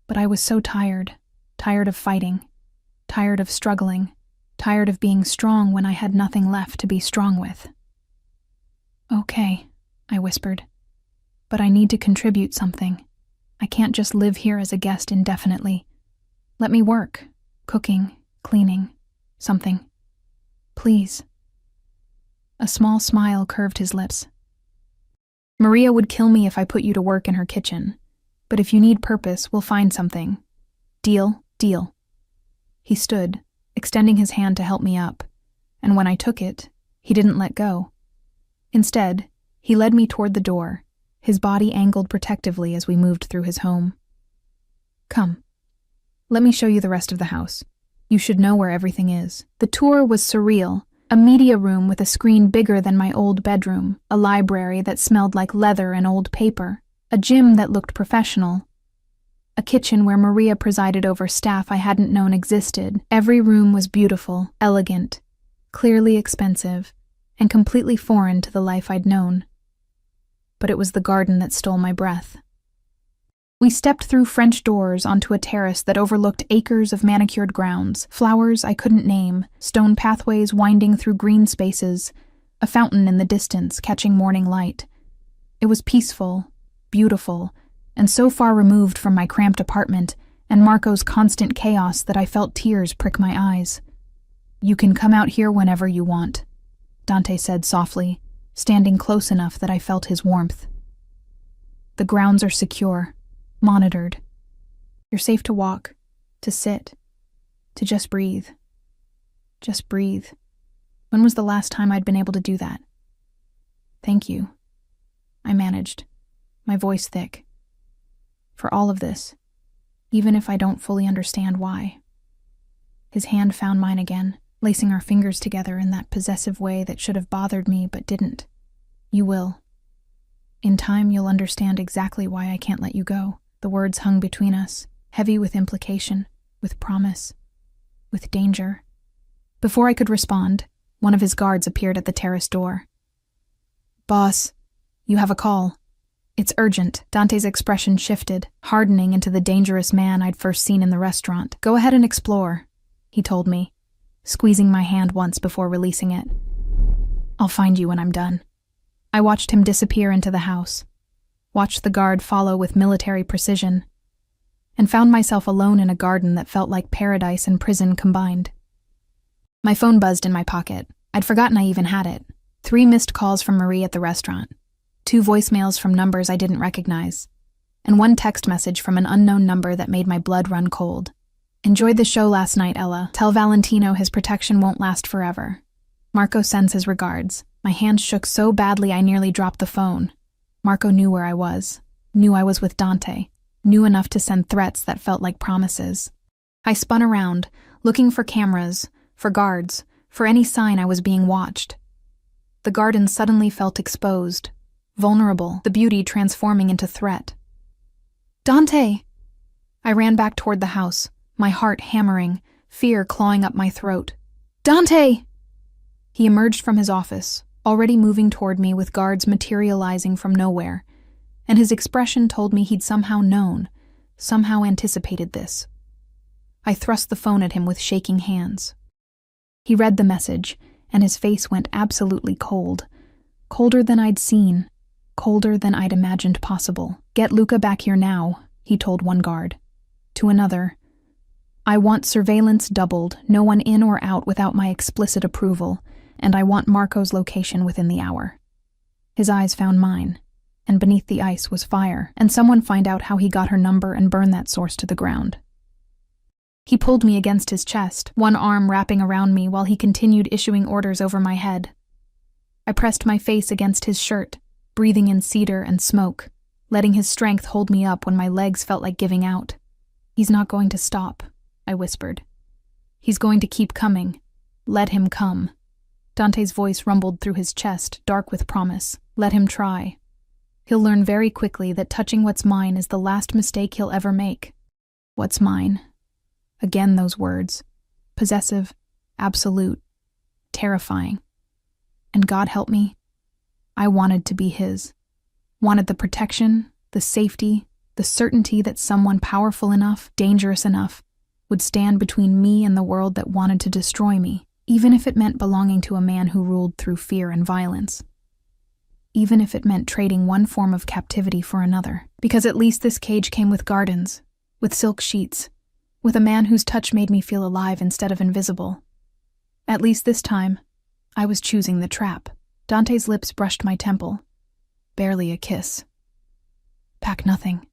But I was so tired of fighting, tired of struggling, tired of being strong when I had nothing left to be strong with. "Okay," I whispered, "but I need to contribute something. I can't just live here as a guest indefinitely. Let me work, cooking, cleaning, something. Please." A small smile curved his lips. "Maria would kill me if I put you to work in her kitchen, but if you need purpose, we'll find something. Deal, deal." He stood, extending his hand to help me up, and when I took it, he didn't let go. Instead, he led me toward the door, his body angled protectively as we moved through his home. "Come. Let me show you the rest of the house. You should know where everything is." The tour was surreal. A media room with a screen bigger than my old bedroom, a library that smelled like leather and old paper, a gym that looked professional, a kitchen where Maria presided over staff I hadn't known existed. Every room was beautiful, elegant, clearly expensive, and completely foreign to the life I'd known. But it was the garden that stole my breath. We stepped through French doors onto a terrace that overlooked acres of manicured grounds, flowers I couldn't name, stone pathways winding through green spaces, a fountain in the distance catching morning light. It was peaceful, beautiful, and so far removed from my cramped apartment and Marco's constant chaos that I felt tears prick my eyes. "You can come out here whenever you want," Dante said softly, standing close enough that I felt his warmth. "The grounds are secure. Monitored. You're safe to walk, to sit, to just breathe. Just breathe." When was the last time I'd been able to do that? "Thank you," I managed, my voice thick. "For all of this, even if I don't fully understand why." His hand found mine again, lacing our fingers together in that possessive way that should have bothered me but didn't. "You will. In time, you'll understand exactly why I can't let you go." The words hung between us, heavy with implication, with promise, with danger. Before I could respond, one of his guards appeared at the terrace door. "Boss, you have a call. It's urgent." Dante's expression shifted, hardening into the dangerous man I'd first seen in the restaurant. "Go ahead and explore," he told me, squeezing my hand once before releasing it. "I'll find you when I'm done." I watched him disappear into the house, watched the guard follow with military precision, and found myself alone in a garden that felt like paradise and prison combined. My phone buzzed in my pocket. I'd forgotten I even had it. 3 missed calls from Marie at the restaurant, 2 voicemails from numbers I didn't recognize, and 1 text message from an unknown number that made my blood run cold. "Enjoyed the show last night, Ella. Tell Valentino his protection won't last forever. Marco sends his regards." My hand shook so badly I nearly dropped the phone. Marco knew where I was, knew I was with Dante, knew enough to send threats that felt like promises. I spun around, looking for cameras, for guards, for any sign I was being watched. The garden suddenly felt exposed, vulnerable, the beauty transforming into threat. "Dante!" I ran back toward the house, my heart hammering, fear clawing up my throat. "Dante!" He emerged from his office, already moving toward me with guards materializing from nowhere, and his expression told me he'd somehow known, somehow anticipated this. I thrust the phone at him with shaking hands. He read the message, and his face went absolutely cold. Colder than I'd seen, colder than I'd imagined possible. "Get Luca back here now," he told one guard. To another, "I want surveillance doubled, no one in or out without my explicit approval, and I want Marco's location within the hour." His eyes found mine, and beneath the ice was fire, and someone find out how he got her number and burn that source to the ground. He pulled me against his chest, one arm wrapping around me while he continued issuing orders over my head. I pressed my face against his shirt, breathing in cedar and smoke, letting his strength hold me up when my legs felt like giving out. "He's not going to stop," I whispered. "He's going to keep coming. Let him come." Dante's voice rumbled through his chest, dark with promise. "Let him try. He'll learn very quickly that touching what's mine is the last mistake he'll ever make." What's mine? Again those words. Possessive, absolute, terrifying. And God help me, I wanted to be his. Wanted the protection, the safety, the certainty that someone powerful enough, dangerous enough, would stand between me and the world that wanted to destroy me, even if it meant belonging to a man who ruled through fear and violence. Even if it meant trading one form of captivity for another. Because at least this cage came with gardens, with silk sheets, with a man whose touch made me feel alive instead of invisible. At least this time, I was choosing the trap. Dante's lips brushed my temple. Barely a kiss. "Pack nothing,"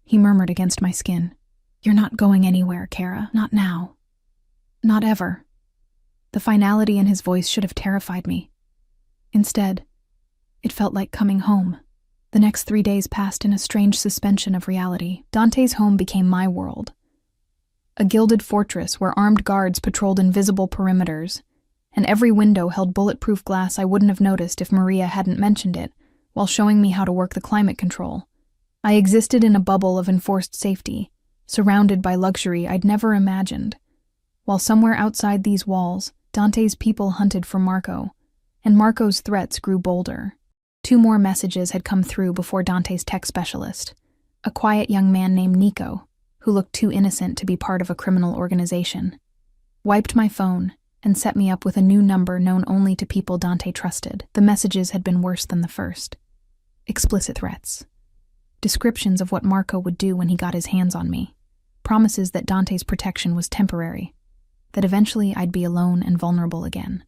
he murmured against my skin. "You're not going anywhere, Kara. Not now. Not ever." The finality in his voice should have terrified me. Instead, it felt like coming home. The next 3 days passed in a strange suspension of reality. Dante's home became my world. A gilded fortress where armed guards patrolled invisible perimeters, and every window held bulletproof glass I wouldn't have noticed if Maria hadn't mentioned it, while showing me how to work the climate control. I existed in a bubble of enforced safety, surrounded by luxury I'd never imagined. While somewhere outside these walls, Dante's people hunted for Marco, and Marco's threats grew bolder. 2 more messages had come through before Dante's tech specialist, a quiet young man named Nico, who looked too innocent to be part of a criminal organization, wiped my phone and set me up with a new number known only to people Dante trusted. The messages had been worse than the first. Explicit threats. Descriptions of what Marco would do when he got his hands on me. Promises that Dante's protection was temporary, that eventually I'd be alone and vulnerable again.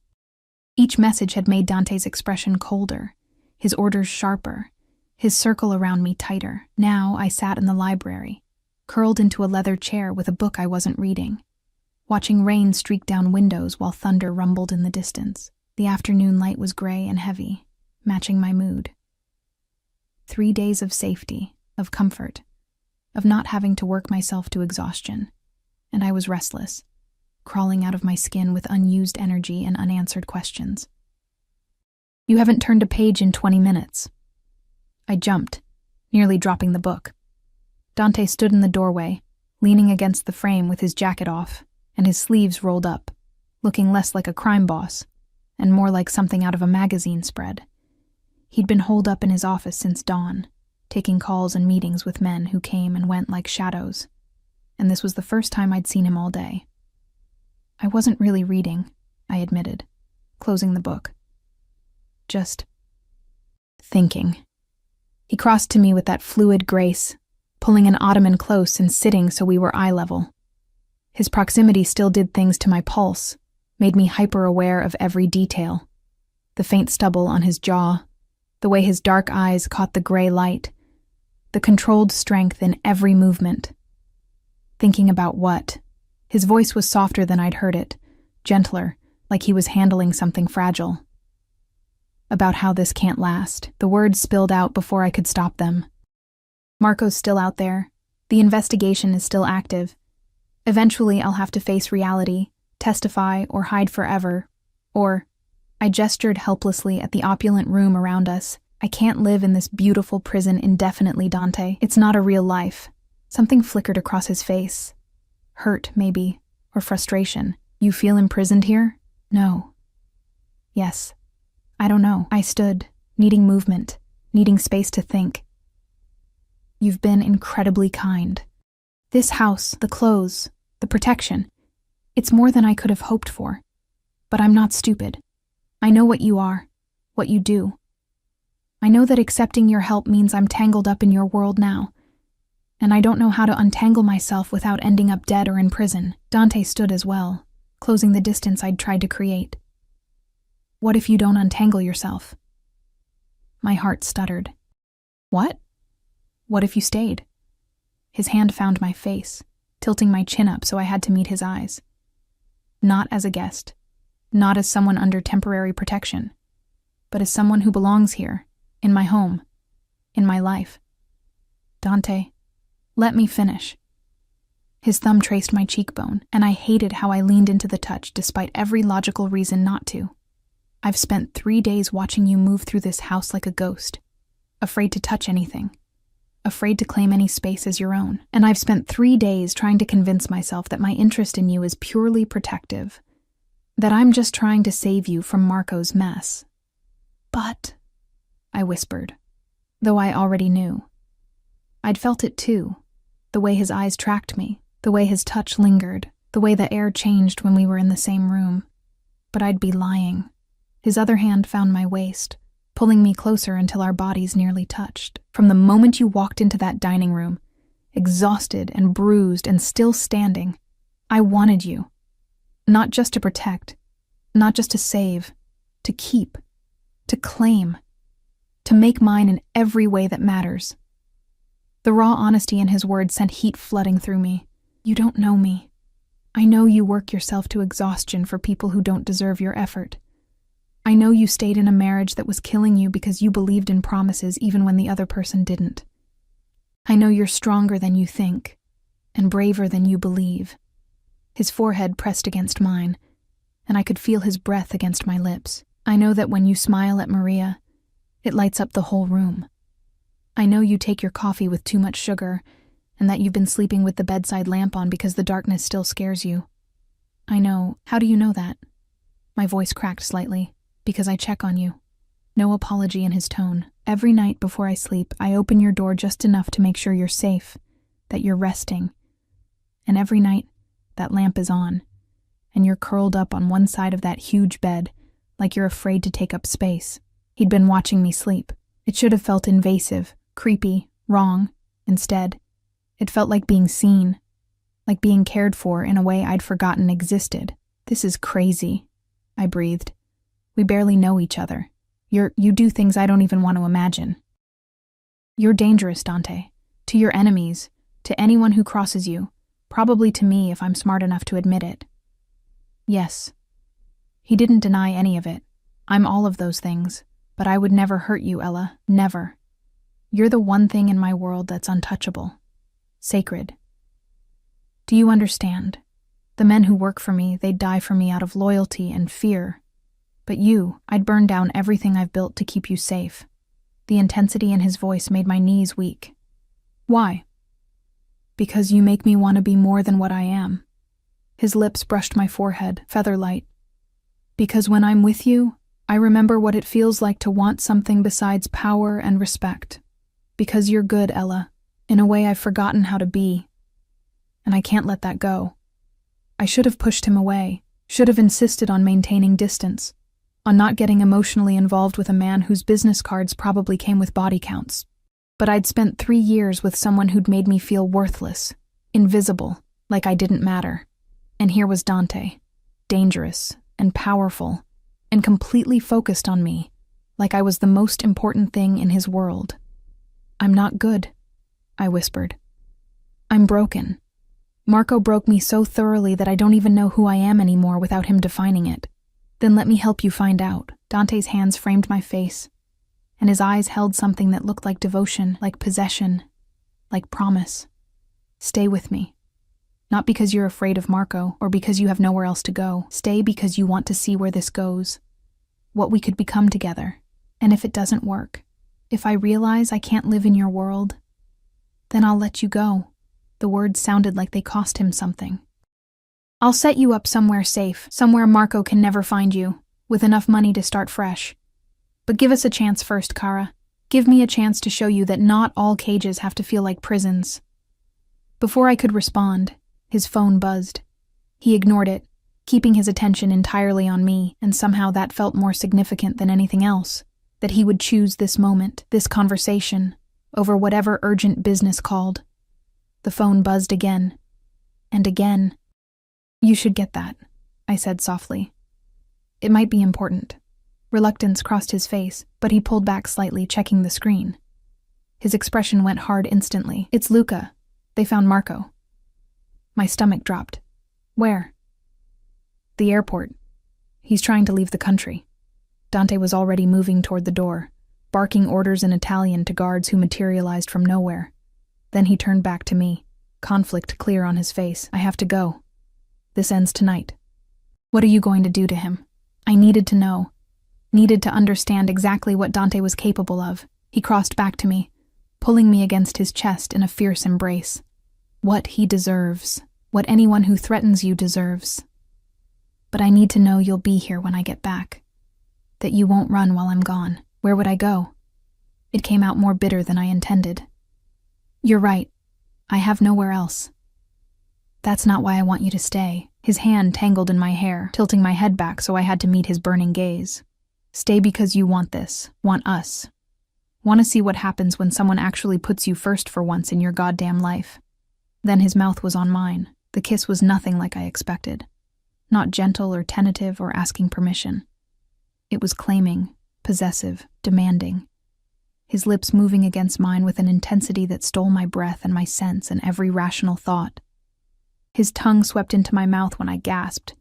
Each message had made Dante's expression colder, his orders sharper, his circle around me tighter. Now I sat in the library, curled into a leather chair with a book I wasn't reading, watching rain streak down windows while thunder rumbled in the distance. The afternoon light was gray and heavy, matching my mood. 3 days of safety, of comfort, of not having to work myself to exhaustion, and I was restless, crawling out of my skin with unused energy and unanswered questions. "You haven't turned a page in 20 minutes. I jumped, nearly dropping the book. Dante stood in the doorway, leaning against the frame with his jacket off and his sleeves rolled up, looking less like a crime boss and more like something out of a magazine spread. He'd been holed up in his office since dawn, taking calls and meetings with men who came and went like shadows, and this was the first time I'd seen him all day. I wasn't really reading, I admitted, closing the book. Just thinking. He crossed to me with that fluid grace, pulling an ottoman close and sitting so we were eye level. His proximity still did things to my pulse, made me hyper-aware of every detail. The faint stubble on his jaw, the way his dark eyes caught the gray light, the controlled strength in every movement. Thinking about what? His voice was softer than I'd heard it, gentler, like he was handling something fragile. About how this can't last. The words spilled out before I could stop them. Marco's still out there. The investigation is still active. Eventually I'll have to face reality, testify, or hide forever. Or, I gestured helplessly at the opulent room around us. I can't live in this beautiful prison indefinitely, Dante. It's not a real life. Something flickered across his face. Hurt, maybe, or frustration. You feel imprisoned here? No. Yes. I don't know. I stood, needing movement, needing space to think. You've been incredibly kind. This house, the clothes, the protection, it's more than I could have hoped for. But I'm not stupid. I know what you are, what you do. I know that accepting your help means I'm tangled up in your world now, and I don't know how to untangle myself without ending up dead or in prison. Dante stood as well, closing the distance I'd tried to create. What if you don't untangle yourself? My heart stuttered. What? What if you stayed? His hand found my face, tilting my chin up so I had to meet his eyes. Not as a guest, not as someone under temporary protection, but as someone who belongs here, in my home, in my life. Dante, let me finish. His thumb traced my cheekbone, and I hated how I leaned into the touch despite every logical reason not to. I've spent 3 days watching you move through this house like a ghost, afraid to touch anything, afraid to claim any space as your own. And I've spent 3 days trying to convince myself that my interest in you is purely protective, that I'm just trying to save you from Marco's mess. But, I whispered, though I already knew. I'd felt it too, the way his eyes tracked me, The way his touch lingered, the way the air changed when we were in the same room. But I'd be lying. His other hand found my waist, pulling me closer until our bodies nearly touched. From the moment you walked into that dining room, exhausted and bruised and still standing, I wanted you. Not just to protect, not just to save, to keep, to claim, to make mine in every way that matters. The raw honesty in his words sent heat flooding through me. You don't know me. I know you work yourself to exhaustion for people who don't deserve your effort. I know you stayed in a marriage that was killing you because you believed in promises even when the other person didn't. I know you're stronger than you think, and braver than you believe. His forehead pressed against mine, and I could feel his breath against my lips. I know that when you smile at Maria, it lights up the whole room. I know you take your coffee with too much sugar, and that you've been sleeping with the bedside lamp on because the darkness still scares you. I know. How do you know that? My voice cracked slightly, because I check on you. No apology in his tone. Every night before I sleep, I open your door just enough to make sure you're safe, that you're resting. And every night, that lamp is on, and you're curled up on one side of that huge bed, like you're afraid to take up space. He'd been watching me sleep. It should have felt invasive, creepy, wrong. Instead, it felt like being seen, like being cared for in a way I'd forgotten existed. This is crazy, I breathed. We barely know each other. You do things I don't even want to imagine. You're dangerous, Dante. To your enemies, to anyone who crosses you, probably to me if I'm smart enough to admit it. Yes. He didn't deny any of it. I'm all of those things, but I would never hurt you, Ella. Never. You're the one thing in my world that's untouchable. Sacred. Do you understand? The men who work for me, they'd die for me out of loyalty and fear. But you, I'd burn down everything I've built to keep you safe. The intensity in his voice made my knees weak. Why? Because you make me want to be more than what I am. His lips brushed my forehead, feather-light. Because when I'm with you, I remember what it feels like to want something besides power and respect. Because you're good, Ella, in a way I've forgotten how to be. And I can't let that go. I should have pushed him away, should have insisted on maintaining distance, on not getting emotionally involved with a man whose business cards probably came with body counts. But I'd spent 3 years with someone who'd made me feel worthless, invisible, like I didn't matter. And here was Dante, dangerous and powerful, and completely focused on me, like I was the most important thing in his world. I'm not good, I whispered. I'm broken. Marco broke me so thoroughly that I don't even know who I am anymore without him defining it. Then let me help you find out. Dante's hands framed my face, and his eyes held something that looked like devotion, like possession, like promise. Stay with me. Not because you're afraid of Marco, or because you have nowhere else to go. Stay because you want to see where this goes, what we could become together. And if it doesn't work, if I realize I can't live in your world, then I'll let you go. The words sounded like they cost him something. I'll set you up somewhere safe, somewhere Marco can never find you, with enough money to start fresh. But give us a chance first, Kara. Give me a chance to show you that not all cages have to feel like prisons. Before I could respond, his phone buzzed. He ignored it, keeping his attention entirely on me, and somehow that felt more significant than anything else, that he would choose this moment, this conversation, over whatever urgent business called. The phone buzzed again, and again. You should get that, I said softly. It might be important. Reluctance crossed his face, but he pulled back slightly, checking the screen. His expression went hard instantly. It's Luca. They found Marco. My stomach dropped. Where? The airport. He's trying to leave the country. Dante was already moving toward the door, barking orders in Italian to guards who materialized from nowhere. Then he turned back to me, conflict clear on his face. I have to go. This ends tonight. What are you going to do to him? I needed to know. Needed to understand exactly what Dante was capable of. He crossed back to me, pulling me against his chest in a fierce embrace. What he deserves. What anyone who threatens you deserves. But I need to know you'll be here when I get back. That you won't run while I'm gone. Where would I go? It came out more bitter than I intended. You're right. I have nowhere else. That's not why I want you to stay. His hand tangled in my hair, tilting my head back so I had to meet his burning gaze. Stay because you want this, want us. Want to see what happens when someone actually puts you first for once in your goddamn life. Then his mouth was on mine. The kiss was nothing like I expected. Not gentle or tentative or asking permission. It was claiming, possessive, demanding. His lips moving against mine with an intensity that stole my breath and my sense and every rational thought. His tongue swept into my mouth when I gasped,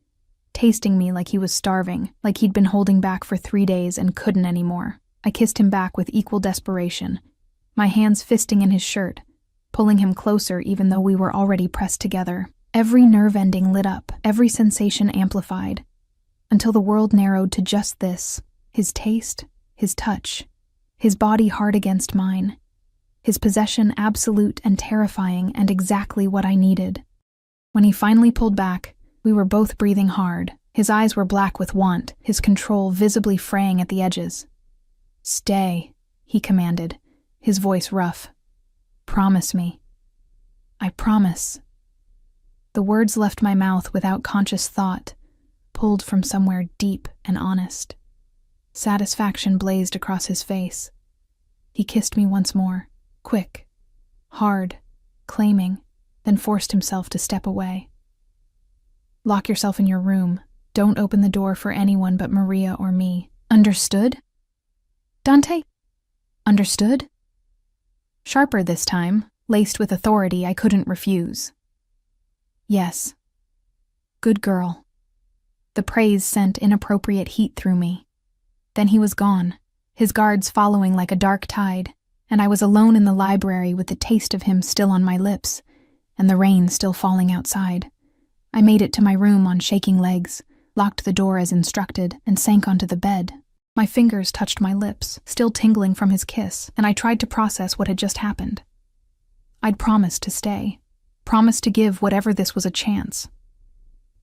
tasting me like he was starving, like he'd been holding back for 3 days and couldn't anymore. I kissed him back with equal desperation, my hands fisting in his shirt, pulling him closer even though we were already pressed together. Every nerve ending lit up, every sensation amplified, until the world narrowed to just this: his taste, his touch, his body hard against mine, his possession absolute and terrifying and exactly what I needed. When he finally pulled back, we were both breathing hard. His eyes were black with want, his control visibly fraying at the edges. "Stay," he commanded, his voice rough. "Promise me." "I promise." The words left my mouth without conscious thought, pulled from somewhere deep and honest. Satisfaction blazed across his face. He kissed me once more, quick, hard, claiming, then forced himself to step away. "Lock yourself in your room. Don't open the door for anyone but Maria or me. Understood?" "Dante? Understood?" Sharper this time, laced with authority I couldn't refuse. "Yes." "Good girl." The praise sent inappropriate heat through me. Then he was gone, his guards following like a dark tide, and I was alone in the library with the taste of him still on my lips, and the rain still falling outside. I made it to my room on shaking legs, locked the door as instructed, and sank onto the bed. My fingers touched my lips, still tingling from his kiss, and I tried to process what had just happened. I'd promised to stay, promised to give whatever this was a chance,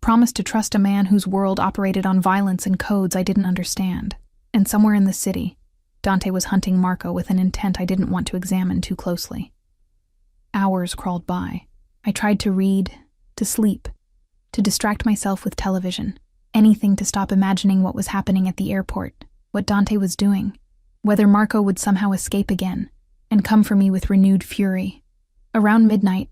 promised to trust a man whose world operated on violence and codes I didn't understand. And somewhere in the city, Dante was hunting Marco with an intent I didn't want to examine too closely. Hours crawled by. I tried to read, to sleep, to distract myself with television, anything to stop imagining what was happening at the airport, what Dante was doing, whether Marco would somehow escape again and come for me with renewed fury. Around midnight,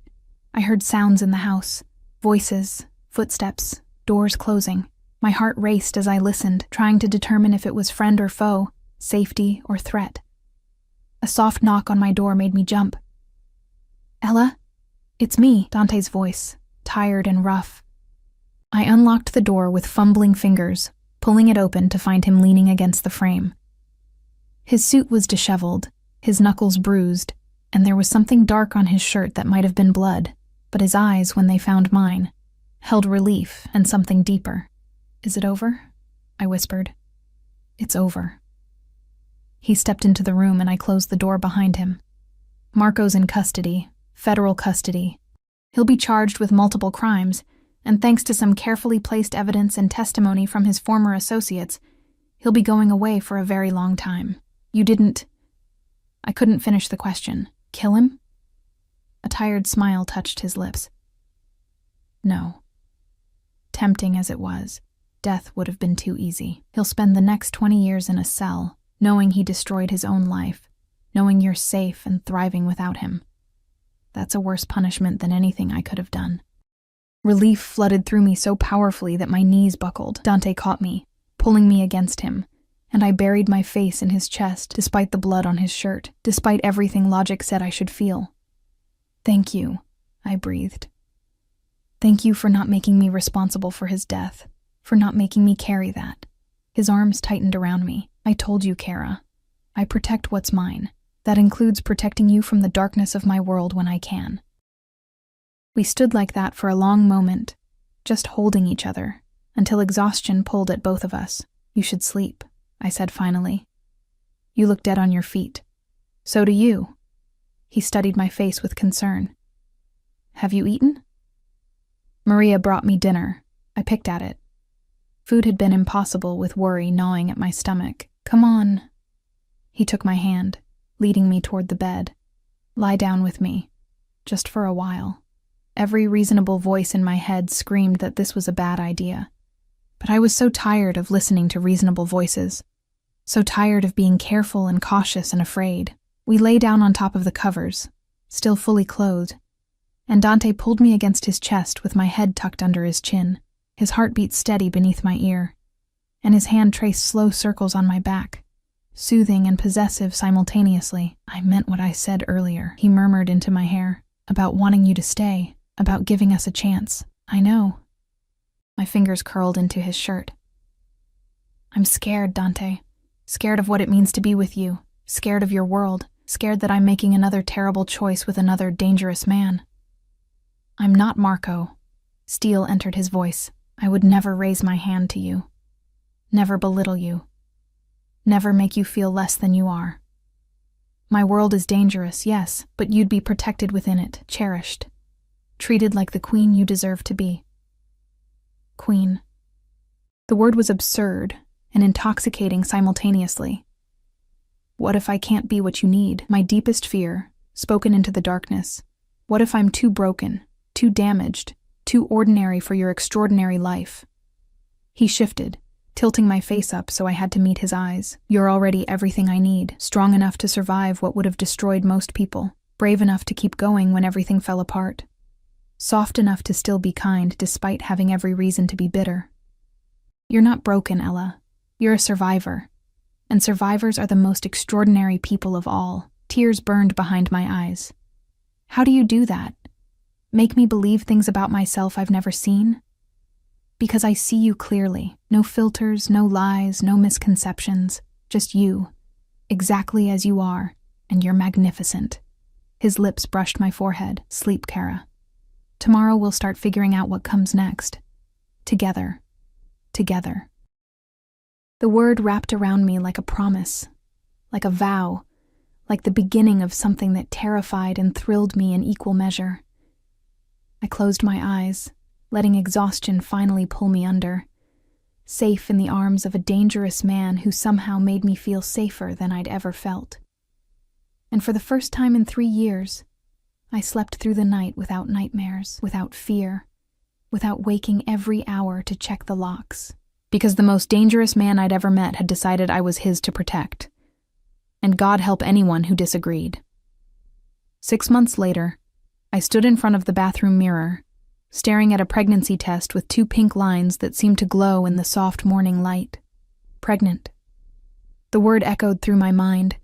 I heard sounds in the house, voices, footsteps, doors closing. My heart raced as I listened, trying to determine if it was friend or foe, safety or threat. A soft knock on my door made me jump. "Ella?" "It's me," Dante's voice, tired and rough. I unlocked the door with fumbling fingers, pulling it open to find him leaning against the frame. His suit was disheveled, his knuckles bruised, and there was something dark on his shirt that might have been blood, but his eyes, when they found mine, held relief and something deeper. "Is it over?" I whispered. "It's over." He stepped into the room and I closed the door behind him. "Marco's in custody, federal custody. He'll be charged with multiple crimes, and thanks to some carefully placed evidence and testimony from his former associates, he'll be going away for a very long time. You didn't—" I couldn't finish the question. "Kill him?" A tired smile touched his lips. "No." Tempting as it was, death would have been too easy. He'll spend the next 20 years in a cell, knowing he destroyed his own life, knowing you're safe and thriving without him. That's a worse punishment than anything I could have done. Relief flooded through me so powerfully that my knees buckled. Dante caught me, pulling me against him, and I buried my face in his chest despite the blood on his shirt, despite everything logic said I should feel. "Thank you," I breathed. "Thank you for not making me responsible for his death, for not making me carry that." His arms tightened around me. "I told you, Kara. I protect what's mine. That includes protecting you from the darkness of my world when I can." We stood like that for a long moment, just holding each other, until exhaustion pulled at both of us. "You should sleep," I said finally. "You look dead on your feet. So do you." He studied my face with concern. "Have you eaten?" Maria brought me dinner. I picked at it. Food had been impossible with worry gnawing at my stomach. "Come on." He took my hand, leading me toward the bed. "Lie down with me, just for a while. Every reasonable voice in my head screamed that this was a bad idea. But I was so tired of listening to reasonable voices, so tired of being careful and cautious and afraid. We lay down on top of the covers, still fully clothed, and Dante pulled me against his chest with my head tucked under his chin, his heartbeat steady beneath my ear, and his hand traced slow circles on my back, soothing and possessive simultaneously. "I meant what I said earlier," he murmured into my hair, "about wanting you to stay, about giving us a chance. I know." My fingers curled into his shirt. "I'm scared, Dante. Scared of what it means to be with you. Scared of your world. Scared that I'm making another terrible choice with another dangerous man." "I'm not Marco." Steel entered his voice. "I would never raise my hand to you. Never belittle you. Never make you feel less than you are. My world is dangerous, yes, but you'd be protected within it, cherished, treated like the queen you deserve to be." Queen. The word was absurd and intoxicating simultaneously. What if I can't be what you need? My deepest fear, spoken into the darkness. What if I'm too broken, too damaged, too ordinary for your extraordinary life? He shifted, tilting my face up so I had to meet his eyes. "You're already everything I need, strong enough to survive what would have destroyed most people, brave enough to keep going when everything fell apart, soft enough to still be kind despite having every reason to be bitter. You're not broken, Ella. You're a survivor. And survivors are the most extraordinary people of all." Tears burned behind my eyes. "How do you do that? Make me believe things about myself I've never seen? Because I see you clearly. No filters, no lies, no misconceptions. Just you. Exactly as you are. And you're magnificent." His lips brushed my forehead. "Sleep, Kara. Tomorrow we'll start figuring out what comes next. Together. Together." The word wrapped around me like a promise, like a vow, like the beginning of something that terrified and thrilled me in equal measure. I closed my eyes, letting exhaustion finally pull me under, safe in the arms of a dangerous man who somehow made me feel safer than I'd ever felt. And for the first time in 3 years, I slept through the night without nightmares, without fear, without waking every hour to check the locks. Because the most dangerous man I'd ever met had decided I was his to protect. And God help anyone who disagreed. 6 months later, I stood in front of the bathroom mirror, staring at a pregnancy test with 2 pink lines that seemed to glow in the soft morning light. Pregnant. The word echoed through my mind,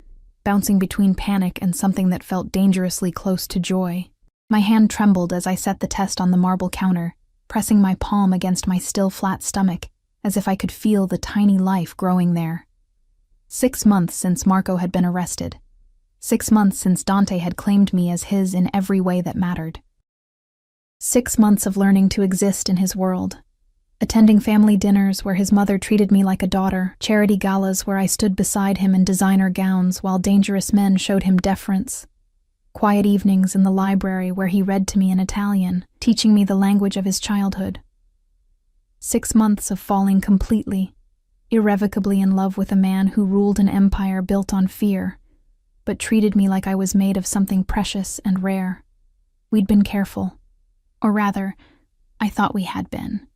bouncing between panic and something that felt dangerously close to joy. My hand trembled as I set the test on the marble counter, pressing my palm against my still flat stomach, as if I could feel the tiny life growing there. 6 months since Marco had been arrested. 6 months since Dante had claimed me as his in every way that mattered. 6 months of learning to exist in his world. Attending family dinners where his mother treated me like a daughter, charity galas where I stood beside him in designer gowns while dangerous men showed him deference. Quiet evenings in the library where he read to me in Italian, teaching me the language of his childhood. 6 months of falling completely, irrevocably in love with a man who ruled an empire built on fear, but treated me like I was made of something precious and rare. We'd been careful. Or rather, I thought we had been.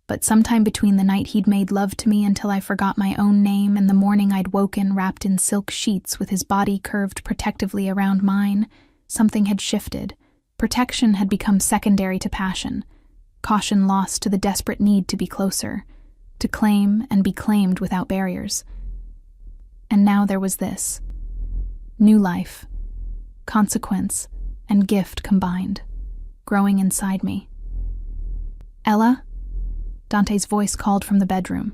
But sometime between the night he'd made love to me until I forgot my own name and the morning I'd woken wrapped in silk sheets with his body curved protectively around mine, something had shifted. Protection had become secondary to passion. Caution lost to the desperate need to be closer, to claim and be claimed without barriers. And now there was this. New life, consequence, and gift combined, growing inside me. "Ella?" Dante's voice called from the bedroom.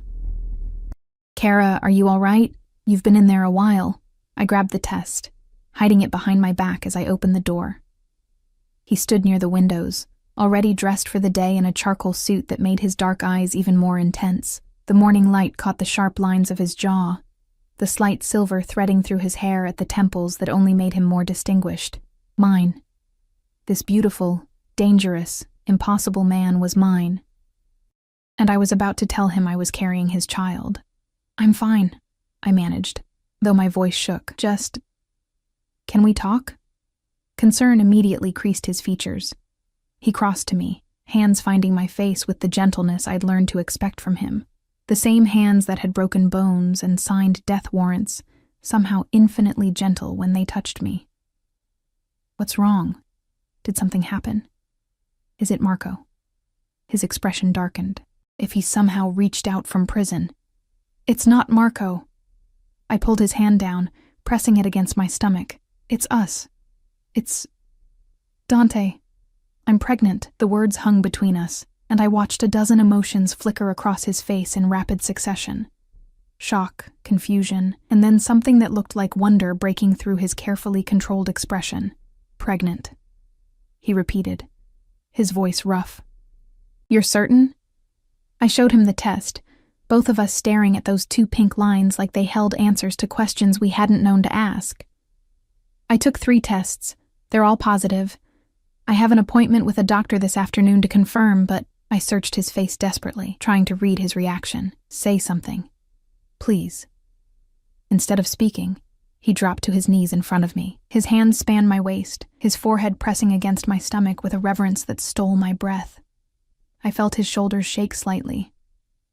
"Kara, are you all right? You've been in there a while." I grabbed the test, hiding it behind my back as I opened the door. He stood near the windows, already dressed for the day in a charcoal suit that made his dark eyes even more intense. The morning light caught the sharp lines of his jaw, the slight silver threading through his hair at the temples that only made him more distinguished. Mine. This beautiful, dangerous, impossible man was mine. And I was about to tell him I was carrying his child. "I'm fine," I managed, though my voice shook. "Can we talk?" Concern immediately creased his features. He crossed to me, hands finding my face with the gentleness I'd learned to expect from him. The same hands that had broken bones and signed death warrants, somehow infinitely gentle when they touched me. "What's wrong? Did something happen? Is it Marco?" His expression darkened. If he somehow reached out from prison. "It's not Marco." I pulled his hand down, pressing it against my stomach. "It's us. It's Dante. I'm pregnant." The words hung between us, and I watched a dozen emotions flicker across his face in rapid succession. Shock, confusion, and then something that looked like wonder breaking through his carefully controlled expression. "Pregnant," he repeated, his voice rough. "You're certain?" I showed him the test, both of us staring at those 2 pink lines like they held answers to questions we hadn't known to ask. "I took 3 tests. They're all positive. I have an appointment with a doctor this afternoon to confirm," but I searched his face desperately, trying to read his reaction. "Say something. Please." Instead of speaking, he dropped to his knees in front of me. His hands spanned my waist, his forehead pressing against my stomach with a reverence that stole my breath. I felt his shoulders shake slightly,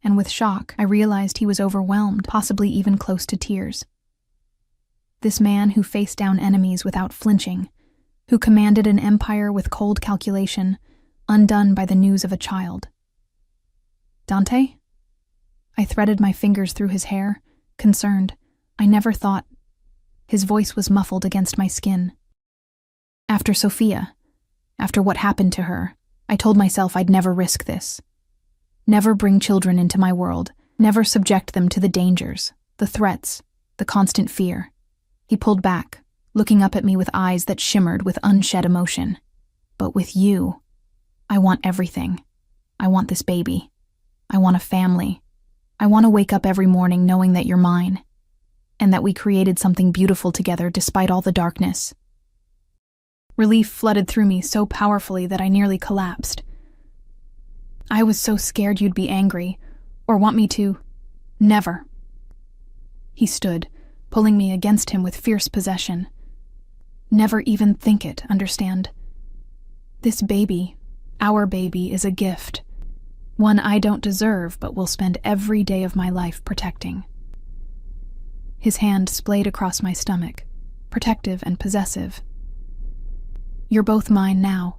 and with shock, I realized he was overwhelmed, possibly even close to tears. This man who faced down enemies without flinching, who commanded an empire with cold calculation, undone by the news of a child. "Dante?" I threaded my fingers through his hair, concerned. I never thought. His voice was muffled against my skin. "After Sophia, after what happened to her, I told myself I'd never risk this. Never bring children into my world, never subject them to the dangers, the threats, the constant fear." He pulled back, looking up at me with eyes that shimmered with unshed emotion. "But with you, I want everything. I want this baby. I want a family. I want to wake up every morning knowing that you're mine, and that we created something beautiful together despite all the darkness." Relief flooded through me so powerfully that I nearly collapsed. "I was so scared you'd be angry, or want me to. Never." He stood, pulling me against him with fierce possession. "Never even think it, understand? This baby, our baby, is a gift. One I don't deserve, but will spend every day of my life protecting." His hand splayed across my stomach, protective and possessive. "You're both mine now,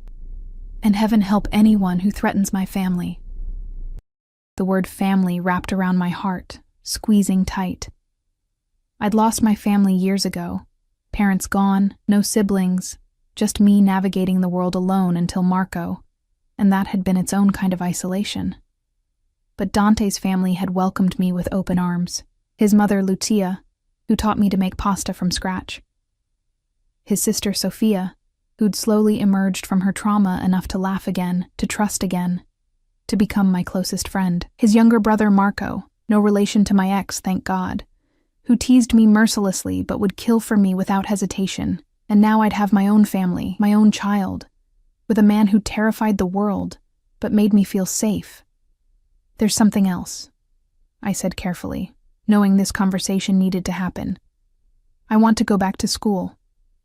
and heaven help anyone who threatens my family." The word family wrapped around my heart, squeezing tight. I'd lost my family years ago. Parents gone, no siblings, just me navigating the world alone until Marco, and that had been its own kind of isolation. But Dante's family had welcomed me with open arms. His mother, Lucia, who taught me to make pasta from scratch. His sister, Sophia, who'd slowly emerged from her trauma enough to laugh again, to trust again, to become my closest friend. His younger brother, Marco, no relation to my ex, thank God, who teased me mercilessly but would kill for me without hesitation, and now I'd have my own family, my own child, with a man who terrified the world, but made me feel safe. "There's something else," I said carefully, knowing this conversation needed to happen. "I want to go back to school,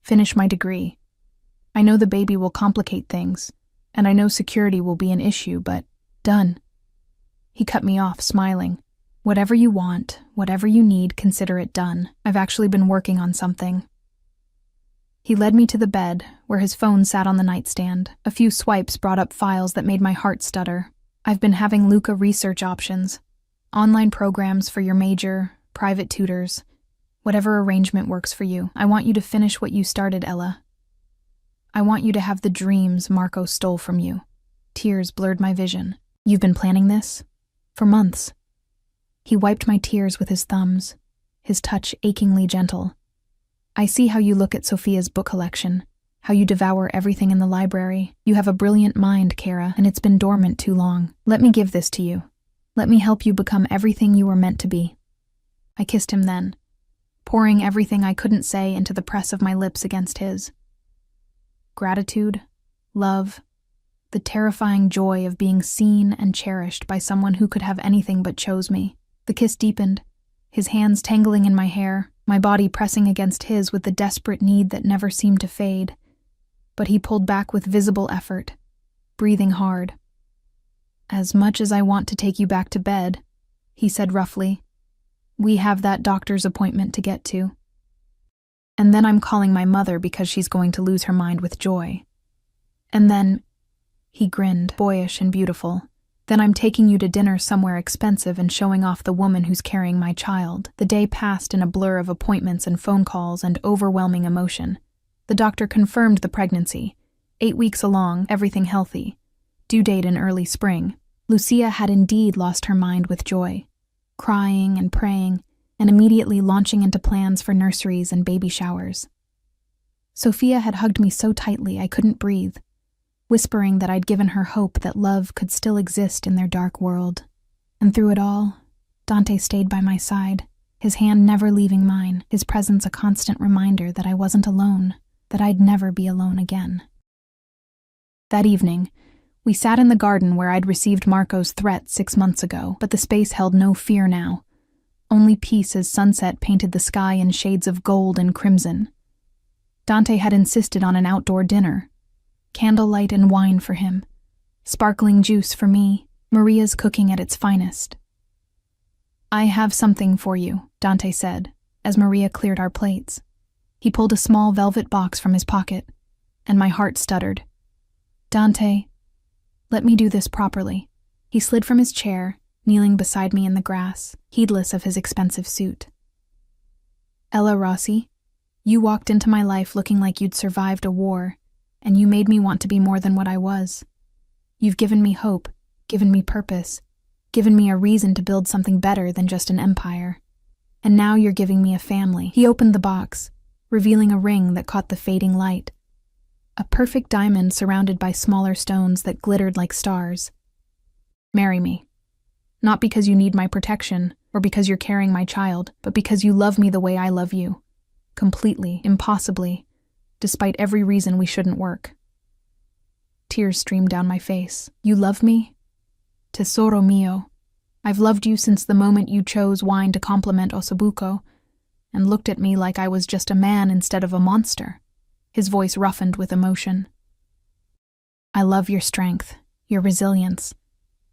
finish my degree. I know the baby will complicate things, and I know security will be an issue, but done." He cut me off, smiling. "Whatever you want, whatever you need, consider it done. I've actually been working on something." He led me to the bed, where his phone sat on the nightstand. A few swipes brought up files that made my heart stutter. "I've been having Luca research options. Online programs for your major, private tutors, whatever arrangement works for you. I want you to finish what you started, Ella. I want you to have the dreams Marco stole from you." Tears blurred my vision. "You've been planning this? For months." He wiped my tears with his thumbs, his touch achingly gentle. "I see how you look at Sophia's book collection, how you devour everything in the library. You have a brilliant mind, Kara, and it's been dormant too long. Let me give this to you. Let me help you become everything you were meant to be." I kissed him then, pouring everything I couldn't say into the press of my lips against his. Gratitude, love, the terrifying joy of being seen and cherished by someone who could have anything but chose me. The kiss deepened, his hands tangling in my hair, my body pressing against his with the desperate need that never seemed to fade. But he pulled back with visible effort, breathing hard. "As much as I want to take you back to bed," he said roughly, "we have that doctor's appointment to get to. And then I'm calling my mother because she's going to lose her mind with joy. And then," he grinned, boyish and beautiful, "then I'm taking you to dinner somewhere expensive and showing off the woman who's carrying my child." The day passed in a blur of appointments and phone calls and overwhelming emotion. The doctor confirmed the pregnancy. 8 weeks along, everything healthy. Due date in early spring. Lucia had indeed lost her mind with joy, crying and praying, and immediately launching into plans for nurseries and baby showers. Sophia had hugged me so tightly I couldn't breathe, whispering that I'd given her hope that love could still exist in their dark world. And through it all, Dante stayed by my side, his hand never leaving mine, his presence a constant reminder that I wasn't alone, that I'd never be alone again. That evening, we sat in the garden where I'd received Marco's threat 6 months ago, but the space held no fear now, only peace as sunset painted the sky in shades of gold and crimson. Dante had insisted on an outdoor dinner, candlelight and wine for him, sparkling juice for me, Maria's cooking at its finest. "I have something for you," Dante said, as Maria cleared our plates. He pulled a small velvet box from his pocket, and my heart stuttered. "Dante, let me do this properly." He slid from his chair, kneeling beside me in the grass, heedless of his expensive suit. "Ella Rossi, you walked into my life looking like you'd survived a war, and you made me want to be more than what I was. You've given me hope, given me purpose, given me a reason to build something better than just an empire. And now you're giving me a family." He opened the box, revealing a ring that caught the fading light. A perfect diamond surrounded by smaller stones that glittered like stars. "Marry me. Not because you need my protection, or because you're carrying my child, but because you love me the way I love you. Completely, impossibly, despite every reason we shouldn't work." Tears streamed down my face. "You love me? Tesoro mio. I've loved you since the moment you chose wine to compliment Ossobuco, and looked at me like I was just a man instead of a monster." His voice roughened with emotion. "I love your strength, your resilience,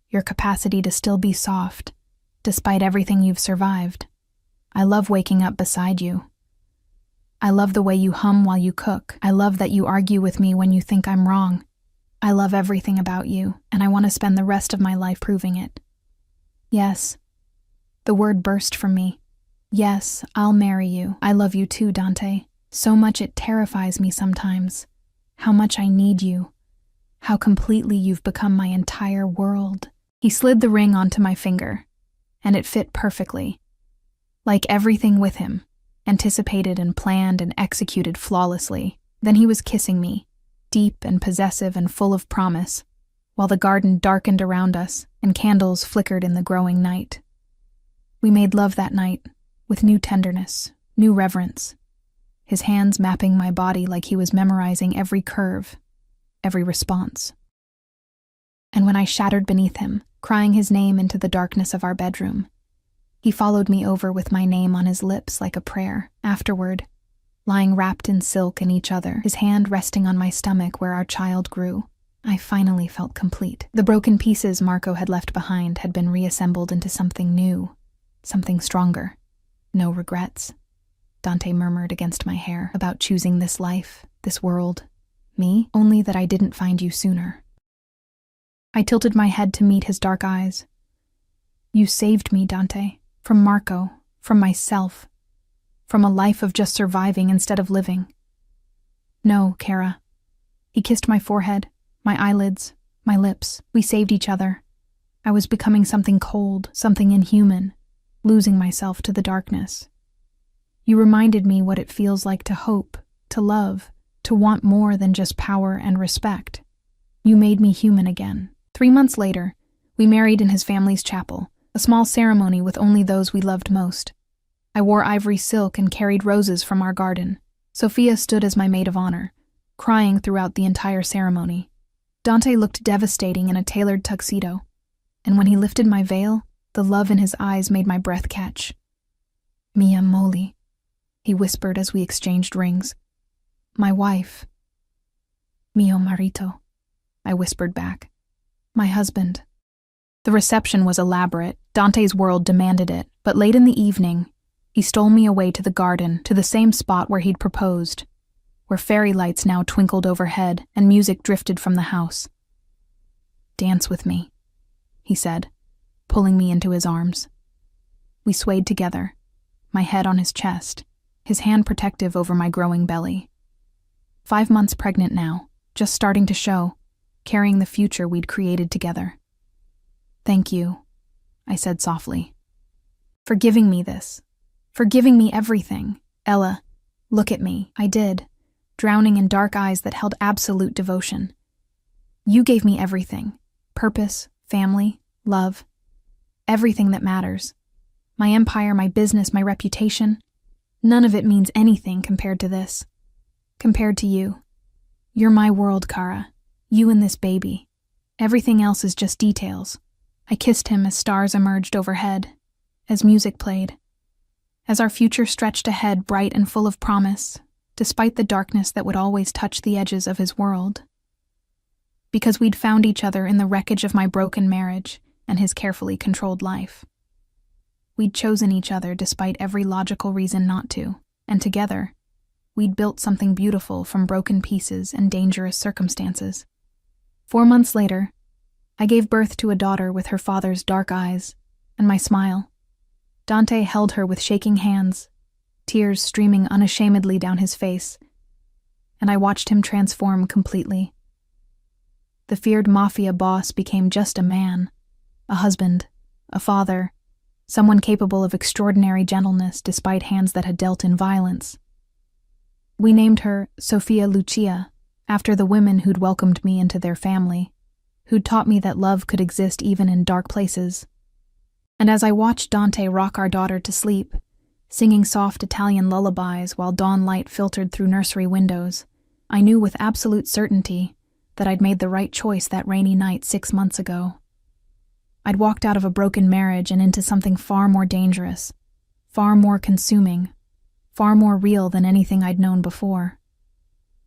your capacity to still be soft, despite everything you've survived. I love waking up beside you. I love the way you hum while you cook. I love that you argue with me when you think I'm wrong. I love everything about you, and I want to spend the rest of my life proving it. Yes." The word burst from me. "Yes, I'll marry you. I love you too, Dante. So much it terrifies me sometimes. How much I need you. How completely you've become my entire world." He slid the ring onto my finger, and it fit perfectly. Like everything with him, anticipated and planned and executed flawlessly. Then he was kissing me, deep and possessive and full of promise, while the garden darkened around us and candles flickered in the growing night. We made love that night, with new tenderness, new reverence, his hands mapping my body like he was memorizing every curve, every response. And when I shattered beneath him, crying his name into the darkness of our bedroom, he followed me over with my name on his lips like a prayer. Afterward, lying wrapped in silk in each other, his hand resting on my stomach where our child grew, I finally felt complete. The broken pieces Marco had left behind had been reassembled into something new, something stronger. "No regrets," Dante murmured against my hair, "about choosing this life, this world. Me? Only that I didn't find you sooner." I tilted my head to meet his dark eyes. "You saved me, Dante, from Marco, from myself, from a life of just surviving instead of living." "No, Kara." He kissed my forehead, my eyelids, my lips. We saved each other. I was becoming something cold, something inhuman, losing myself to the darkness. You reminded me what it feels like to hope, to love, to want more than just power and respect. You made me human again. 3 months later, we married in his family's chapel, a small ceremony with only those we loved most. I wore ivory silk and carried roses from our garden. Sophia stood as my maid of honor, crying throughout the entire ceremony. Dante looked devastating in a tailored tuxedo, and when he lifted my veil, the love in his eyes made my breath catch. "Mia Moli," he whispered as we exchanged rings. "My wife." "Mio marito," I whispered back. My husband. The reception was elaborate. Dante's world demanded it, but late in the evening, he stole me away to the garden, to the same spot where he'd proposed, where fairy lights now twinkled overhead and music drifted from the house. Dance with me, he said, pulling me into his arms. We swayed together, my head on his chest, his hand protective over my growing belly. 5 months pregnant now, just starting to show, carrying the future we'd created together. Thank you, I said softly. For giving me this. For giving me everything. Ella, look at me. I did, drowning in dark eyes that held absolute devotion. You gave me everything. Purpose, family, love. Everything that matters. My empire, my business, my reputation. None of it means anything compared to this. Compared to you. You're my world, Kara. You and this baby. Everything else is just details. I kissed him as stars emerged overhead, as music played, as our future stretched ahead bright and full of promise, despite the darkness that would always touch the edges of his world. Because we'd found each other in the wreckage of my broken marriage and his carefully controlled life. We'd chosen each other despite every logical reason not to, and together, we'd built something beautiful from broken pieces and dangerous circumstances. 4 months later, I gave birth to a daughter with her father's dark eyes and my smile. Dante held her with shaking hands, tears streaming unashamedly down his face, and I watched him transform completely. The feared Mafia Boss became just a man, a husband, a father, someone capable of extraordinary gentleness despite hands that had dealt in violence. We named her Sofia Lucia, after the women who'd welcomed me into their family, who'd taught me that love could exist even in dark places. And as I watched Dante rock our daughter to sleep, singing soft Italian lullabies while dawn light filtered through nursery windows, I knew with absolute certainty that I'd made the right choice that rainy night 6 months ago. I'd walked out of a broken marriage and into something far more dangerous, far more consuming, far more real than anything I'd known before.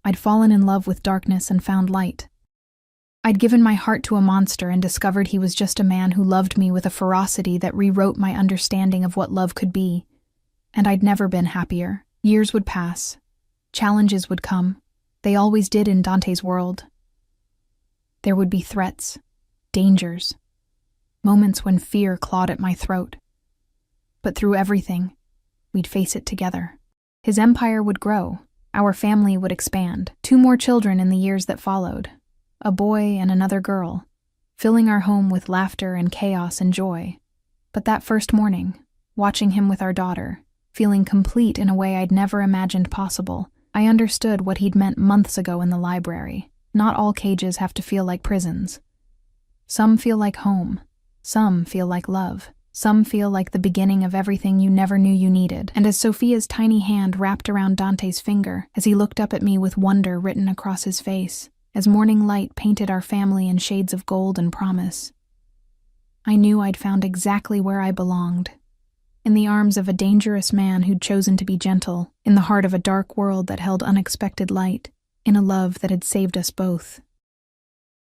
I'd fallen in love with darkness and found light. I'd given my heart to a monster and discovered he was just a man who loved me with a ferocity that rewrote my understanding of what love could be. And I'd never been happier. Years would pass. Challenges would come. They always did in Dante's world. There would be threats, dangers, moments when fear clawed at my throat. But through everything, we'd face it together. His empire would grow. Our family would expand. 2 more children in the years that followed. A boy and another girl, filling our home with laughter and chaos and joy. But that first morning, watching him with our daughter, feeling complete in a way I'd never imagined possible, I understood what he'd meant months ago in the library. Not all cages have to feel like prisons. Some feel like home. Some feel like love. Some feel like the beginning of everything you never knew you needed. And as Sophia's tiny hand wrapped around Dante's finger, as he looked up at me with wonder written across his face, as morning light painted our family in shades of gold and promise, I knew I'd found exactly where I belonged. In the arms of a dangerous man who'd chosen to be gentle, in the heart of a dark world that held unexpected light, in a love that had saved us both.